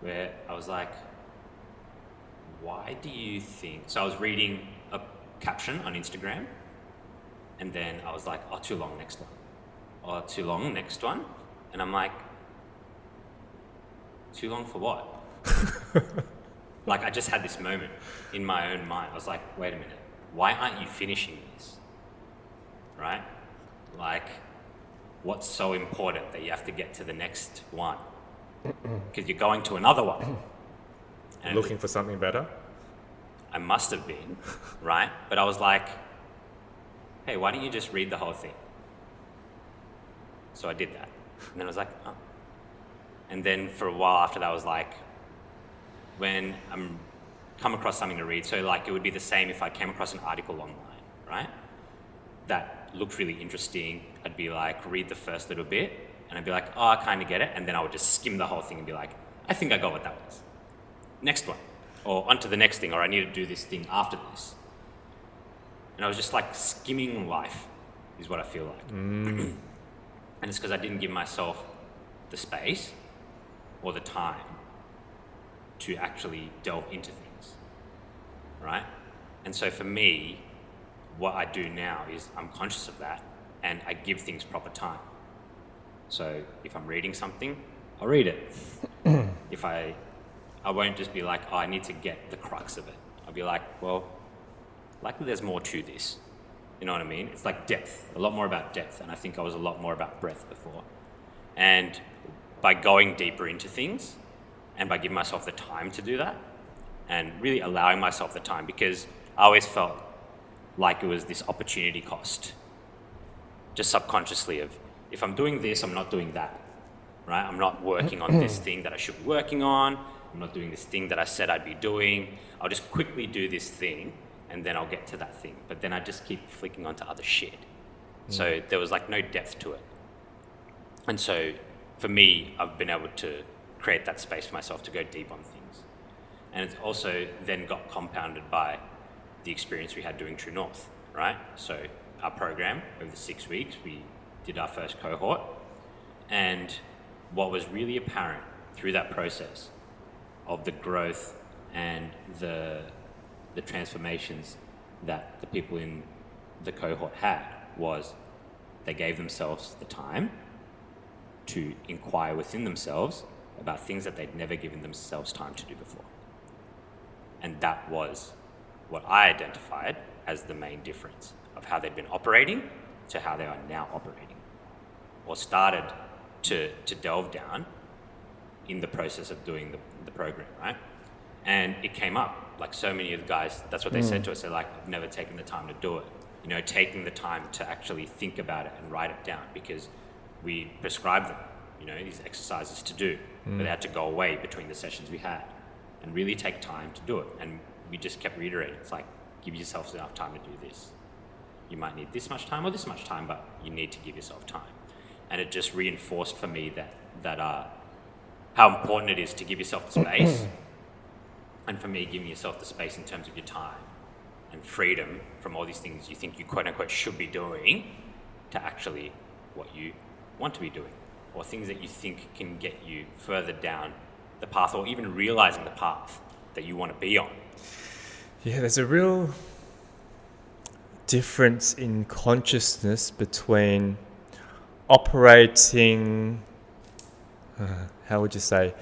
where I was like, why do you think, so I was reading a caption on Instagram, and then I was like, oh, too long, next one. Oh, too long, next one. And I'm like, too long for what? Like, I just had this moment in my own mind. I was like, wait a minute, why aren't you finishing this? Right? Like, what's so important that you have to get to the next one? Because you're going to another one. And Looking for something better? I must have been, right? But I was like, hey, why don't you just read the whole thing? So I did that. And then I was like, oh. And then for a while after that, I was like, when I'm come across something to read, so like it would be the same if I came across an article online, right? That looked really interesting. I'd be like, read the first little bit, and I'd be like, oh, I kind of get it. And then I would just skim the whole thing and be like, I think I got what that was. Next one. Or onto the next thing, or I need to do this thing after this. And I was just like skimming life, is what I feel like. And it's because I didn't give myself the space or the time to actually delve into things, right? And so for me, what I do now is I'm conscious of that, and I give things proper time. So if I'm reading something, I'll read it. If I won't just be like, oh, I need to get the crux of it. I'll be like, well, likely there's more to this. You know what I mean? It's like depth, a lot more about depth. And I think I was a lot more about breadth before. And by going deeper into things, and by giving myself the time to do that, and really allowing myself the time, because I always felt like it was this opportunity cost, just subconsciously, of if I'm doing this, I'm not doing that, right? I'm not working on this thing that I should be working on. I'm not doing this thing that I said I'd be doing. I'll just quickly do this thing, and then I'll get to that thing. But then I just keep flicking onto other shit. So there was like no depth to it. And so for me, I've been able to create that space for myself to go deep on things. And it's also then got compounded by the experience we had doing True North, right? So our program, over the 6 weeks, we did our first cohort. And what was really apparent through that process of the growth and the transformations that the people in the cohort had was they gave themselves the time to inquire within themselves about things that they'd never given themselves time to do before. And that was what I identified as the main difference of how they'd been operating to how they are now operating, or started to delve down in the process of doing the program, right? And it came up. Like so many of the guys, that's what they said to us. They're like, I've never taken the time to do it. You know, taking the time to actually think about it and write it down, because we prescribed them, you know, these exercises to do. But they had to go away between the sessions we had and really take time to do it. And we just kept reiterating, it's like, give yourself enough time to do this. You might need this much time or this much time, but you need to give yourself time. And it just reinforced for me that how important it is to give yourself the space. And for me, giving yourself the space in terms of your time and freedom from all these things you think you quote unquote should be doing to actually what you want to be doing, or things that you think can get you further down the path, or even realizing the path that you want to be on. Yeah, there's a real difference in consciousness between operating, how would you say,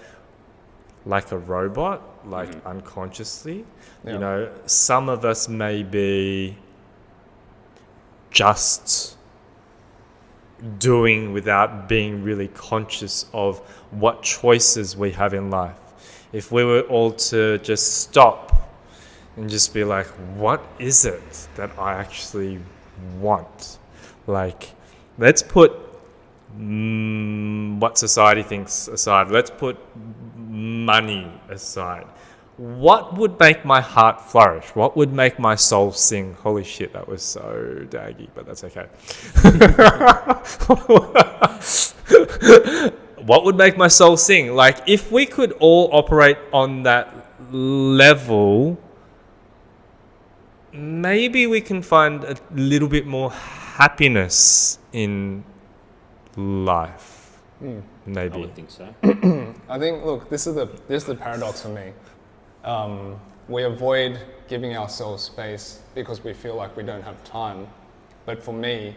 like a robot, like unconsciously. Yeah. You know, some of us may be just doing without being really conscious of what choices we have in life. If we were all to just stop and just be like, what is it that I actually want? Like, let's put what society thinks aside. Let's put money aside. What would make my heart flourish? What would make my soul sing? Holy shit, that was so daggy, but that's okay. What would make my soul sing? Like, if we could all operate on that level, maybe we can find a little bit more happiness in life. Maybe. I would think so. I think, look, this is the paradox for me. We avoid giving ourselves space because we feel like we don't have time. But for me,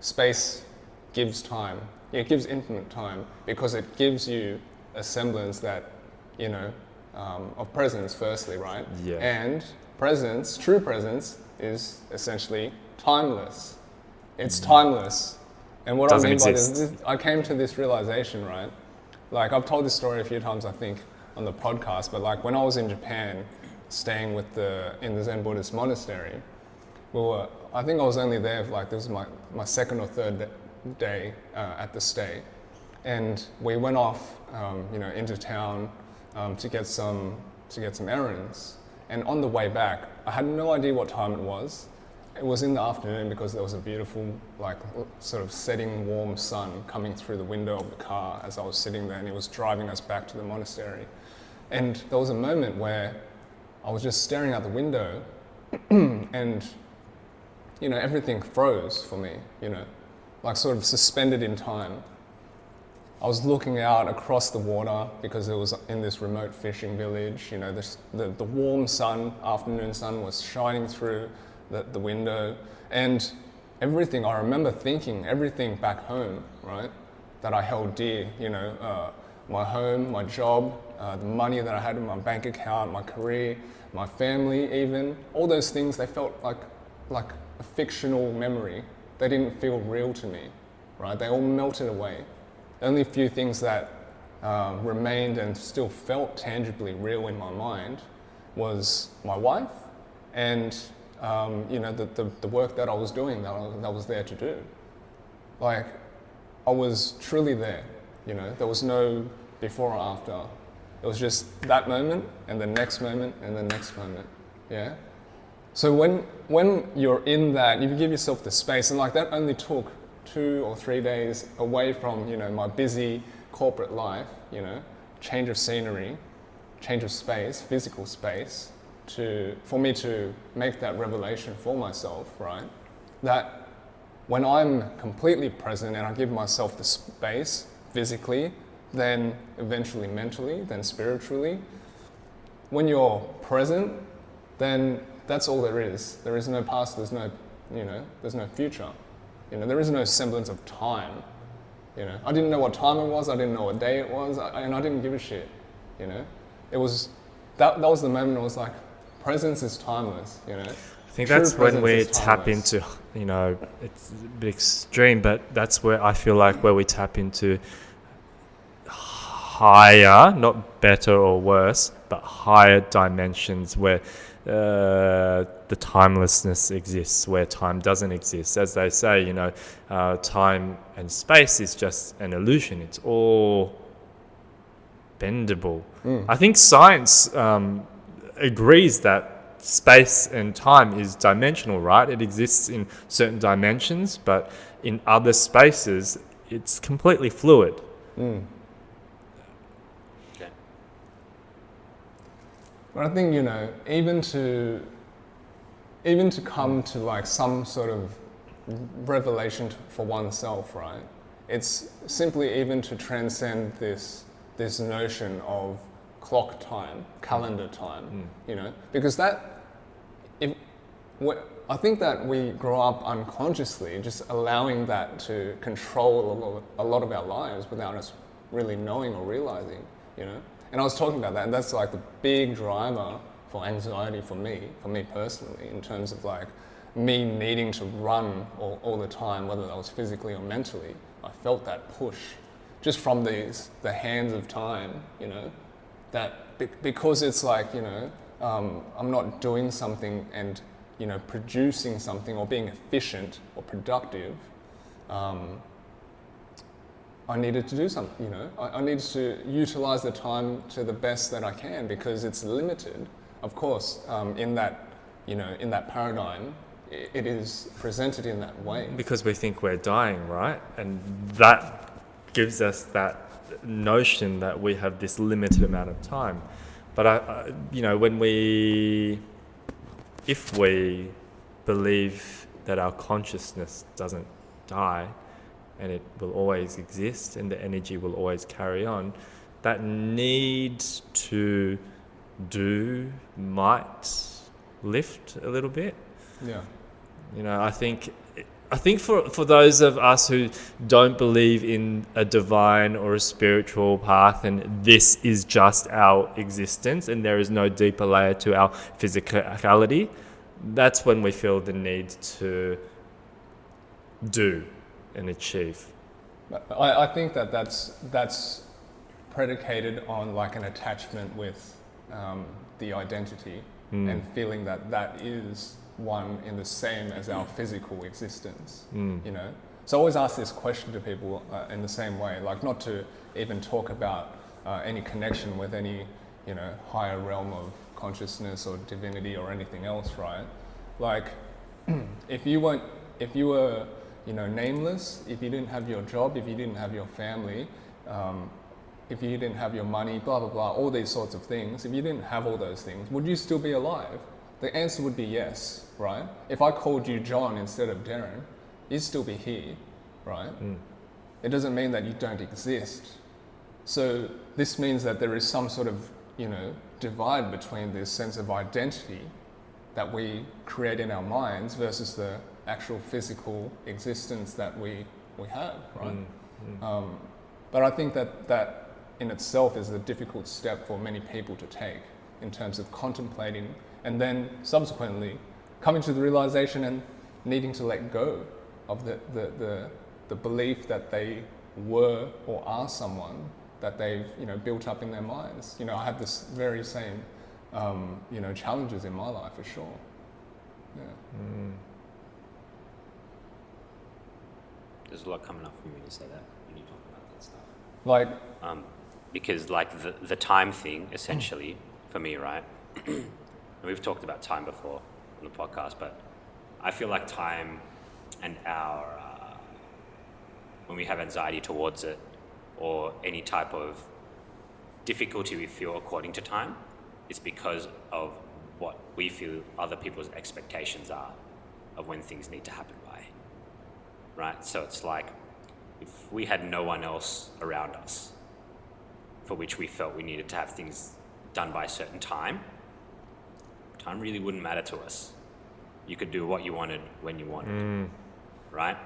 space gives time. It gives infinite time because it gives you a semblance that, you know, of presence firstly, right? Yeah. And presence, true presence, is essentially timeless. It's timeless. And what Doesn't I mean by exist. this, I came to this realization, right? Like, I've told this story a few times, I think, on the podcast, but like when I was in Japan, staying in the Zen Buddhist monastery, I think I was only there, like, this was my second or third day at the stay. And we went off, into town to get some errands. And on the way back, I had no idea what time it was. It was in the afternoon because there was a beautiful, like, sort of setting warm sun coming through the window of the car as I was sitting there, and it was driving us back to the monastery. And there was a moment where I was just staring out the window and, you know, everything froze for me, you know, like sort of suspended in time. I was looking out across the water because it was in this remote fishing village, you know, the warm sun, afternoon sun was shining through the window, and everything, I remember thinking, everything back home, right, that I held dear, you know, my home, my job, the money that I had in my bank account, my career, my family even, all those things, they felt like a fictional memory. They didn't feel real to me, right? They all melted away. The only few things that remained and still felt tangibly real in my mind was my wife and the work that I was doing, that I was there to do. Like, I was truly there, you know, there was no before or after. It was just that moment and the next moment and the next moment, yeah? So when you're in that, you give yourself the space, and like that only took 2 or 3 days away from, you know, my busy corporate life, you know, change of scenery, change of space, physical space, for me to make that revelation for myself, right? That when I'm completely present and I give myself the space physically, then eventually mentally, then spiritually, when you're present, then that's all there is. There is no past, there's no future. You know, there is no semblance of time. You know, I didn't know what time it was, I didn't know what day it was, and I didn't give a shit, you know? It was, that was the moment I was like, presence is timeless, you know? I think that's when we tap into, you know, it's a bit extreme, but that's where I feel like where we tap into higher, not better or worse, but higher dimensions where the timelessness exists, where time doesn't exist. As they say, time and space is just an illusion. It's all bendable. I think science agrees that space and time is dimensional, right? It exists in certain dimensions, but in other spaces, it's completely fluid. Okay. But I think, even to come to like some sort of revelation for oneself, right? It's simply even to transcend this notion of clock time, calendar time, because I think that we grow up unconsciously just allowing that to control a lot of our lives without us really knowing or realizing, And I was talking about that, and that's like the big driver for anxiety for me personally, in terms of like me needing to run all the time, whether that was physically or mentally. I felt that push just from the hands of time, that because it's like, I'm not doing something and, producing something or being efficient or productive, I needed to do something, I needed to utilize the time to the best that I can, because it's limited. Of course, in that paradigm, it is presented in that way. Because we think we're dying, right? And that gives us that notion that we have this limited amount of time. But if we believe that our consciousness doesn't die and it will always exist and the energy will always carry on, that need to do might lift a little bit. Yeah. I think for those of us who don't believe in a divine or a spiritual path, and this is just our existence and there is no deeper layer to our physicality, that's when we feel the need to do and achieve. I think that's predicated on like an attachment with the identity and feeling that is one in the same as our physical existence, So I always ask this question to people in the same way, like not to even talk about any connection with any, higher realm of consciousness or divinity or anything else, right? Like, if you were, nameless, if you didn't have your job, if you didn't have your family, if you didn't have your money, blah, blah, blah, all these sorts of things, if you didn't have all those things, would you still be alive? The answer would be yes, right? If I called you John instead of Derryn, you'd still be here, right? It doesn't mean that you don't exist. So this means that there is some sort of, divide between this sense of identity that we create in our minds versus the actual physical existence that we have, right? But I think that in itself is a difficult step for many people to take in terms of contemplating and then subsequently coming to the realization and needing to let go of the belief that they were or are someone that they've built up in their minds. I have this very same challenges in my life for sure. Yeah. There's a lot coming up for me when you say that, when you talk about that stuff. Like, because like the time thing, essentially, for me, right? And we've talked about time before on the podcast, but I feel like time and our, when we have anxiety towards it or any type of difficulty we feel according to time, it's because of what we feel other people's expectations are of when things need to happen by, right? So it's like, if we had no one else around us for which we felt we needed to have things done by a certain time really wouldn't matter to us. You could do what you wanted when you wanted, right?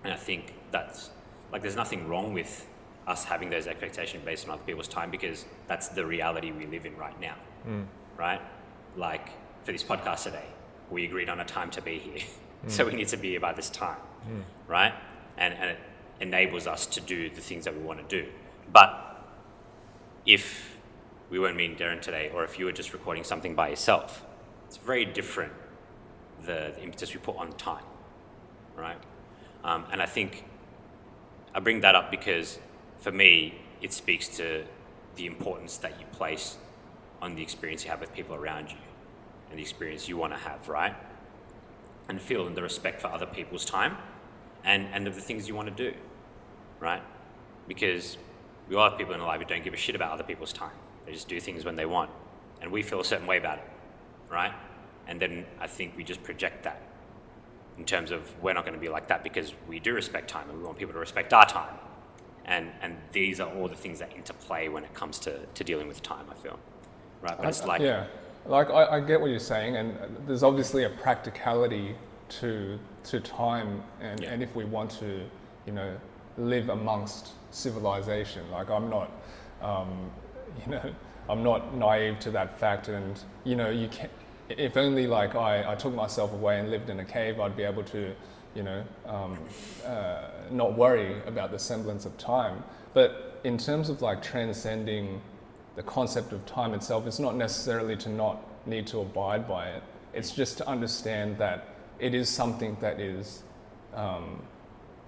And I think that's, like, there's nothing wrong with us having those expectations based on other people's time, because that's the reality we live in right now, right? Like, for this podcast today, we agreed on a time to be here. So we need to be here by this time, right? And it enables us to do the things that we want to do. But if we weren't meeting Derryn today, or if you were just recording something by yourself. It's very different, the impetus we put on time, right? And I think I bring that up because for me, it speaks to the importance that you place on the experience you have with people around you and the experience you want to have, right? And feel the respect for other people's time and of the things you want to do, right? Because we all have people in our life who don't give a shit about other people's time. They just do things when they want. And we feel a certain way about it, right? And then I think we just project that in terms of we're not going to be like that because we do respect time and we want people to respect our time. And these are all the things that interplay when it comes to dealing with time, I feel. Right? But it's like... Yeah. Like, I get what you're saying, and there's obviously a practicality to time, and if we want to, live amongst civilization, like I'm not, I'm not naive to that fact, and you can. If only like I took myself away and lived in a cave, I'd be able to, not worry about the semblance of time. But in terms of like transcending the concept of time itself, it's not necessarily to not need to abide by it. It's just to understand that it is something that is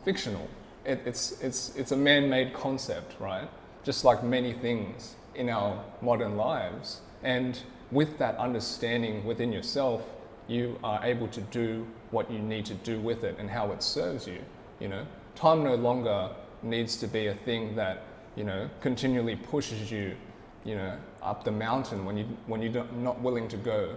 fictional. It's a man-made concept, right? Just like many things in our modern lives. And with that understanding within yourself, you are able to do what you need to do with it and how it serves you. Time no longer needs to be a thing that continually pushes you up the mountain when you're not willing to go,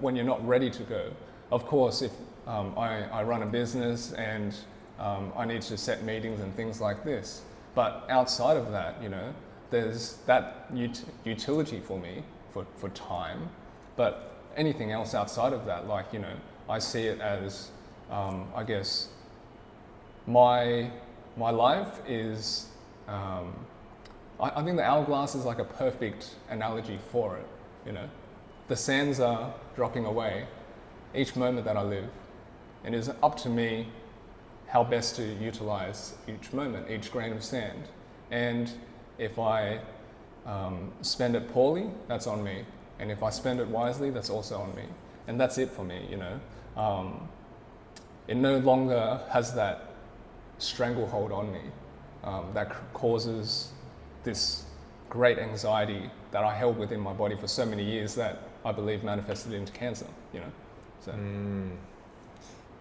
when you're not ready to go. Of course, if I run a business and I need to set meetings and things like this, but outside of that, there's that utility for me for time. But anything else outside of that, like I see it as, I guess, my life is. I think the hourglass is like a perfect analogy for it. The sands are dropping away each moment that I live, and it's up to me how best to utilize each moment, each grain of sand. And if I spend it poorly, that's on me, and if I spend it wisely, that's also on me. And that's it for me. It no longer has that stranglehold on me that causes this great anxiety that I held within my body for so many years that I believe manifested into cancer, So.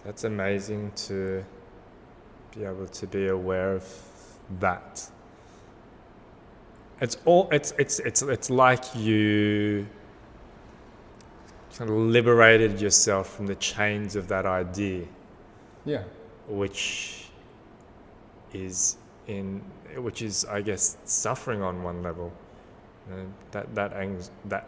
That's amazing to be able to be aware of that. It's like you kind of liberated yourself from the chains of that idea. Yeah. Which is I guess suffering on one level. That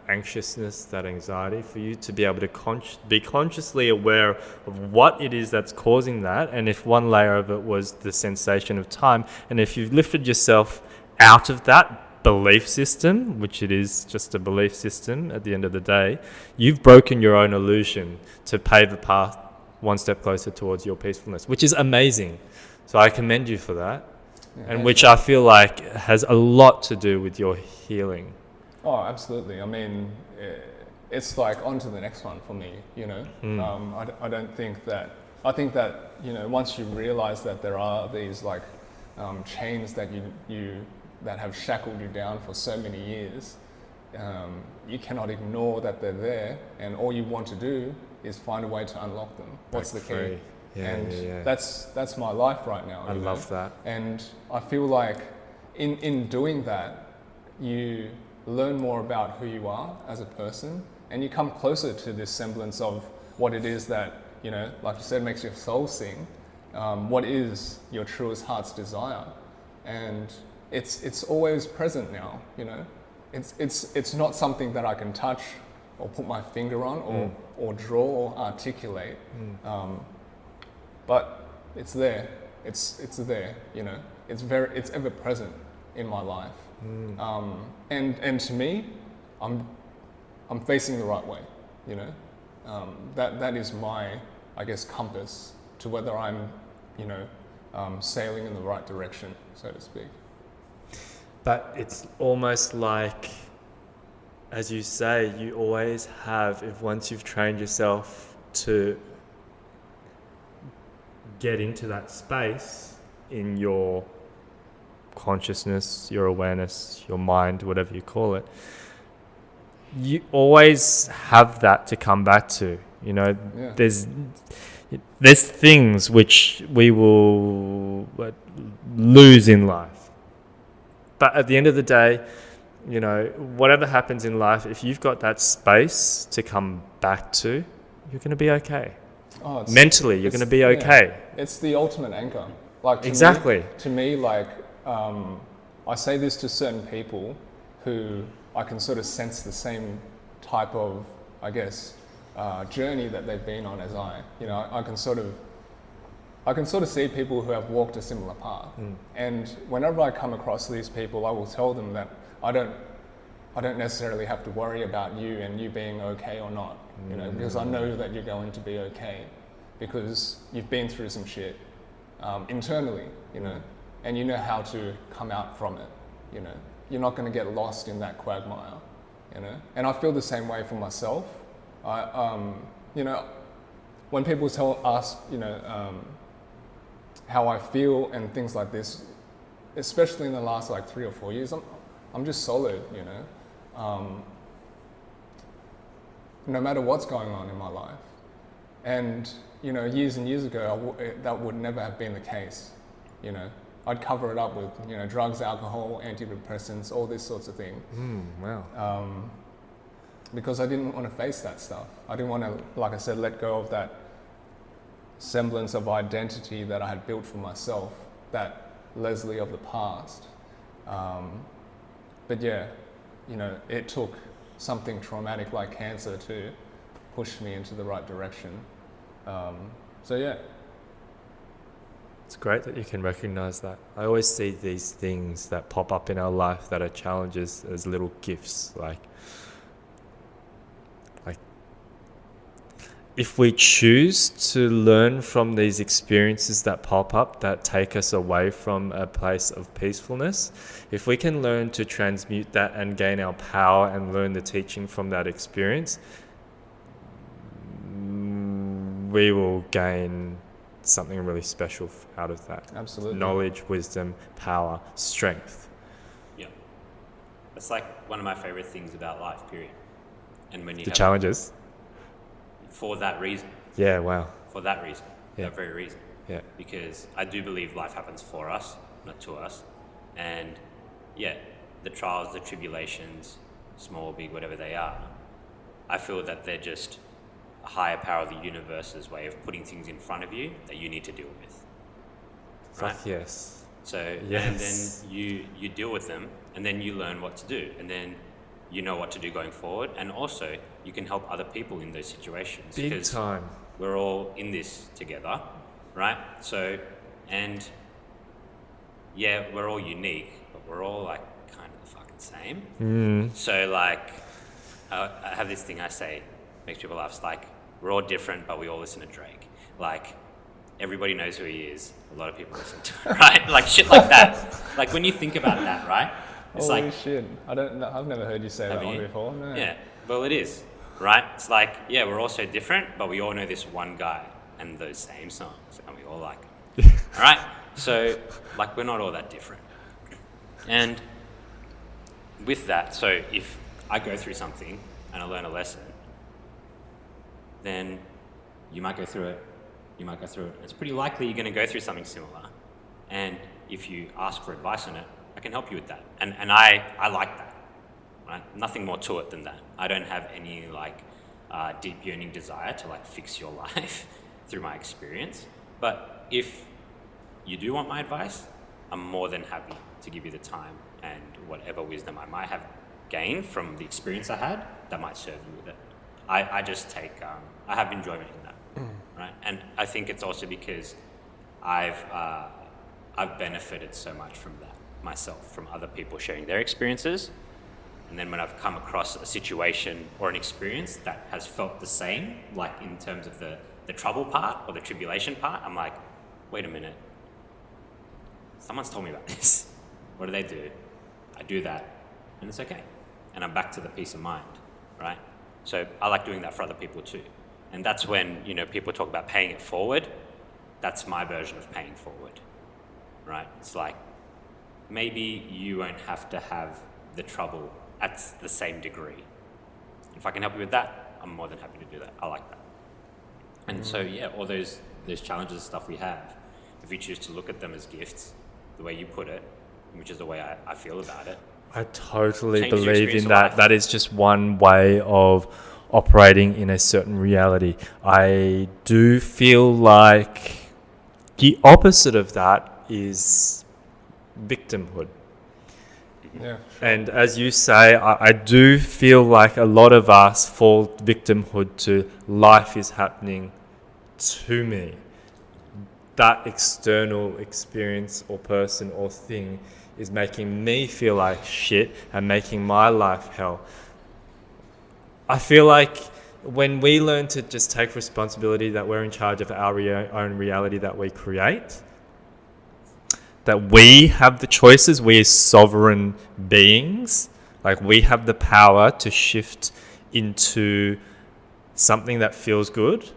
anxiousness, that anxiety, for you to be able to be consciously aware of what it is that's causing that, and if one layer of it was the sensation of time, and if you've lifted yourself out of that belief system, which it is just a belief system at the end of the day, you've broken your own illusion to pave the path one step closer towards your peacefulness, which is amazing. So I commend you for that. And which I feel like has a lot to do with your healing. Oh, absolutely. I mean, it's like on to the next one for me, I don't think that, I think that, once you realize that there are these like chains that that have shackled you down for so many years, you cannot ignore that they're there, and all you want to do is find a way to unlock them. What's the key? Yeah. That's my life right now. I love that. And I feel like in doing that, you learn more about who you are as a person, and you come closer to this semblance of what it is that, like you said, makes your soul sing. What is your truest heart's desire? And it's always present now, It's not something that I can touch or put my finger on or draw or articulate. But it's there. It's there. It's ever present in my life. And to me, I'm facing the right way. That is my, I guess, compass to whether I'm sailing in the right direction, so to speak. But it's almost like as you say, you always have, if once you've trained yourself to get into that space in your consciousness, your awareness, your mind, whatever you call it, you always have that to come back to. You know, Yeah. there's things which we will lose in life. But at the end of the day, you know, whatever happens in life, if you've got that space to come back to, you're going to be okay. Oh, Mentally, you're going to be okay. Yeah, it's the ultimate anchor. Like Exactly. To me, like I say this to certain people who I can sort of sense the same type of, I guess, journey that they've been on as I. You know, I can sort of see people who have walked a similar path. And whenever I come across these people, I will tell them that I don't necessarily have to worry about you and you being okay or not. You know, because I know that you're going to be okay because you've been through some shit internally. You know, and you know how to come out from it. You know, you're not going to get lost in that quagmire. You know, and I feel the same way for myself. You know, when people ask, you know, how I feel and things like this, especially in the last like 3 or 4 years, I'm just solid, you know. No matter what's going on in my life. And, you know, years and years ago, that would never have been the case, you know. I'd cover it up with, you know, drugs, alcohol, antidepressants, all these sorts of things. Wow. Because I didn't want to face that stuff. I didn't want to, like I said, let go of that semblance of identity that I had built for myself, that Leslie of the past. But yeah, you know, it took something traumatic like cancer to push me into the right direction. So yeah. It's great that you can recognize that. I always see these things that pop up in our life that are challenges as little gifts. Like if we choose to learn from these experiences that pop up, that take us away from a place of peacefulness, if we can learn to transmute that and gain our power and learn the teaching from that experience, we will gain something really special out of that. Absolutely. Knowledge, wisdom, power, strength. Yeah. It's like one of my favorite things about life, period. And when you The have challenges. for that reason. Yeah, wow. For that reason. Yeah. That very reason. Yeah. Because I do believe life happens for us, not to us. And yeah, the trials, the tribulations, small, big, whatever they are, I feel that they're just a higher power of the universe's way of putting things in front of you that you need to deal with. Right? Fuck yes. So, Yes. and then you deal with them, and then you learn what to do, and then you know what to do going forward, and also you can help other people in those situations. Big because time. we're all in this together, right? So, and yeah, we're all unique, but we're all like kind of the fucking same. So like, I have this thing I say, makes people laugh. It's like, we're all different, but we all listen to Drake. Like, everybody knows who he is. A lot of people listen to it, right? Like shit like that. Like when you think about that, right? It's Holy like, shit. I've never heard you say that one before. No. yeah, well it is, right? It's like, yeah, we're all so different, but we all know this one guy and those same songs, and we all like them. All right? So, like, we're not all that different. And with that, so if I go through something and I learn a lesson, then you might go through it, you might go through it. It's pretty likely you're going to go through something similar. And if you ask for advice on it, I can help you with that. And I like that, right? Nothing more to it than that. I don't have any like deep yearning desire to like fix your life through my experience. But if you do want my advice, I'm more than happy to give you the time and whatever wisdom I might have gained from the experience I had that might serve you with it. I just take, I have enjoyment in that, right? And I think it's also because I've benefited so much from that myself, from other people sharing their experiences. And then when I've come across a situation or an experience that has felt the same, like in terms of the trouble part or the tribulation part, I'm like, wait a minute, someone's told me about this. What do? I do that, and it's okay. and I'm back to the peace of mind, right? So I like doing that for other people too. And that's when, people talk about paying it forward. That's my version of paying forward, right? It's like, maybe you won't have to have the trouble at the same degree. If I can help you with that, I'm more than happy to do that. I like that. And so, yeah, all those challenges and stuff we have, if we choose to look at them as gifts, the way you put it, which is the way I feel about it. I totally Changes your believe experience in of that. life. That is just one way of operating in a certain reality. I do feel like the opposite of that is victimhood. Yeah. And as you say, I do feel like a lot of us fall victimhood to life is happening to me. That external experience or person or thing is making me feel like shit and making my life hell. I feel like when we learn to just take responsibility that we're in charge of our own reality that we create, that we have the choices, we as sovereign beings, like we have the power to shift into something that feels good.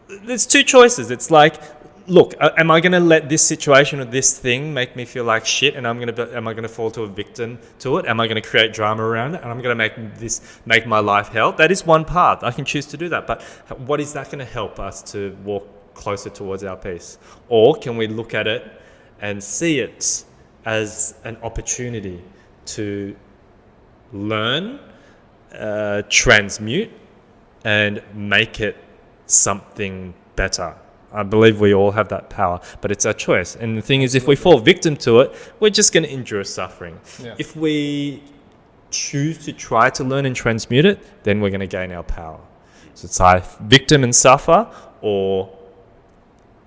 There's two choices. It's like, look, am I going to let this situation or this thing make me feel like shit, and am I going to fall to a victim to it? Am I going to create drama around it, and I'm going to make my life hell? That is one path. I can choose to do that, but what is that going to help us to walk closer towards our peace? Or can we look at it and see it as an opportunity to learn, transmute, and make it something better? I believe we all have that power, but it's our choice. And the thing is, if we fall victim to it, we're just going to endure suffering. Yeah. If we choose to try to learn and transmute it, then we're going to gain our power. So it's either victim and suffer, or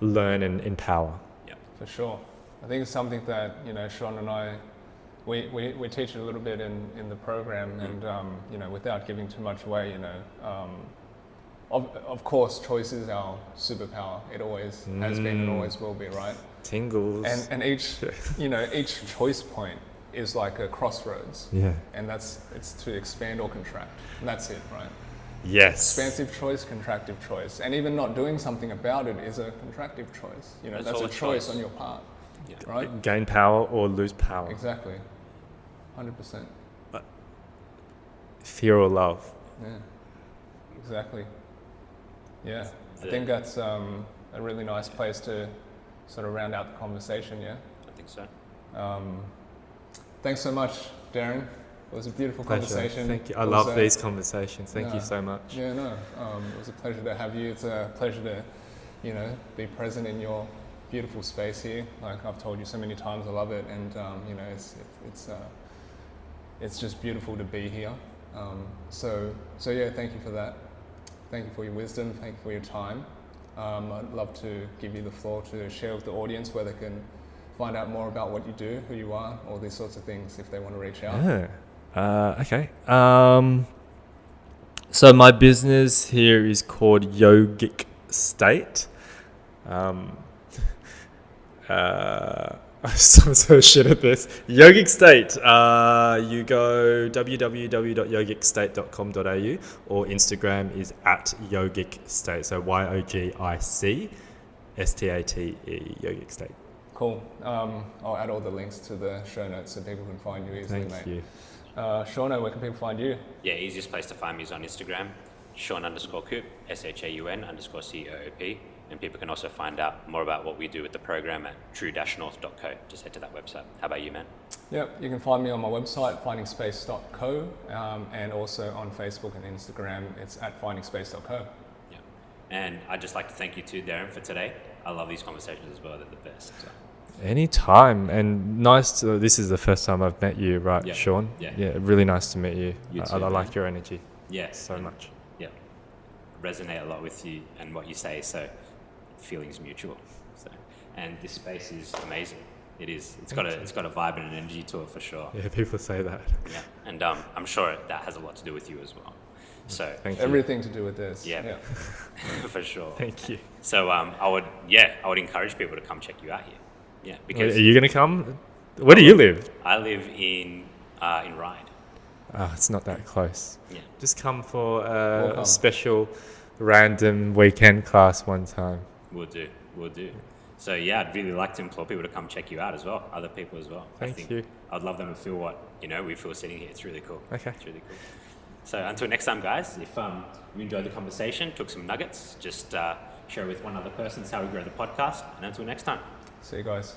learn and empower. Yeah. For sure. I think it's something that, Shaun and I, we teach it a little bit in the program, and, without giving too much away, of course, choice is our superpower. It always has been and always will be, right? Tingles. And each, each choice point is like a crossroads. Yeah. And it's to expand or contract. And that's it, right? Yes. Expansive choice, contractive choice. And even not doing something about it is a contractive choice. That's a choice on your part, right? Gain power or lose power. Exactly. 100%. Fear or love. Yeah. Exactly. Yeah. I think that's a really nice place to sort of round out the conversation, yeah? I think so. Thanks so much, Derryn. It was a beautiful conversation. Thank you. I love these conversations. Thank you so much. Yeah, no. It was a pleasure to have you. It's a pleasure to, be present in your beautiful space here. Like I've told you so many times, I love it, and it's just beautiful to be here. So yeah, thank you for that. Thank you for your wisdom. Thank you for your time. I'd love to give you the floor to share with the audience where they can find out more about what you do, who you are, all these sorts of things if they want to reach out. Yeah. Okay. So my business here is called YOGIC STATE. I'm so shit at this. YOGIC STATE. You go www.yogicstate.com.au, or Instagram is at YOGIC STATE. So YOGIC STATE, YOGIC STATE. Cool. I'll add all the links to the show notes so people can find you easily, Thank mate. you. Shaun, where can people find you? Yeah, easiest place to find me is on Instagram, Shaun_Coop, SHAUN_COOP. And people can also find out more about what we do with the program at true-north.co. Just head to that website. How about you, man? Yep, you can find me on my website, findingspace.co, and also on Facebook and Instagram, it's at findingspace.co. Yeah. And I'd just like to thank you too, Derryn, for today. I love these conversations as well. They're the best. So. Anytime, and this is the first time I've met you, right, Yeah. Shaun? Yeah. Really nice to meet you. You too, I man. like your energy. Yeah. So much. Yeah. Resonate a lot with you and what you say, so feelings mutual. So, and this space is amazing. It is. It's got a vibe and an energy to it for sure. Yeah, people say that. Yeah. And I'm sure that has a lot to do with you as well. So Thank you. Everything to do with this. Yeah. For sure. Thank you. So I would encourage people to come check you out here. Yeah, because Are you going to come? Where do you live? I live in Ryde. It's not that close. Yeah. Just come for We'll a come. special random weekend class one time. We'll do. So yeah, I'd really like to implore people to come check you out as well, other people as well. Thank you. I'd love them to feel what, we feel sitting here. It's really cool. Okay. It's really cool. So until next time, guys, if you enjoyed the conversation, took some nuggets, just share with one other person. It's how we grow the podcast. And until next time. See you guys.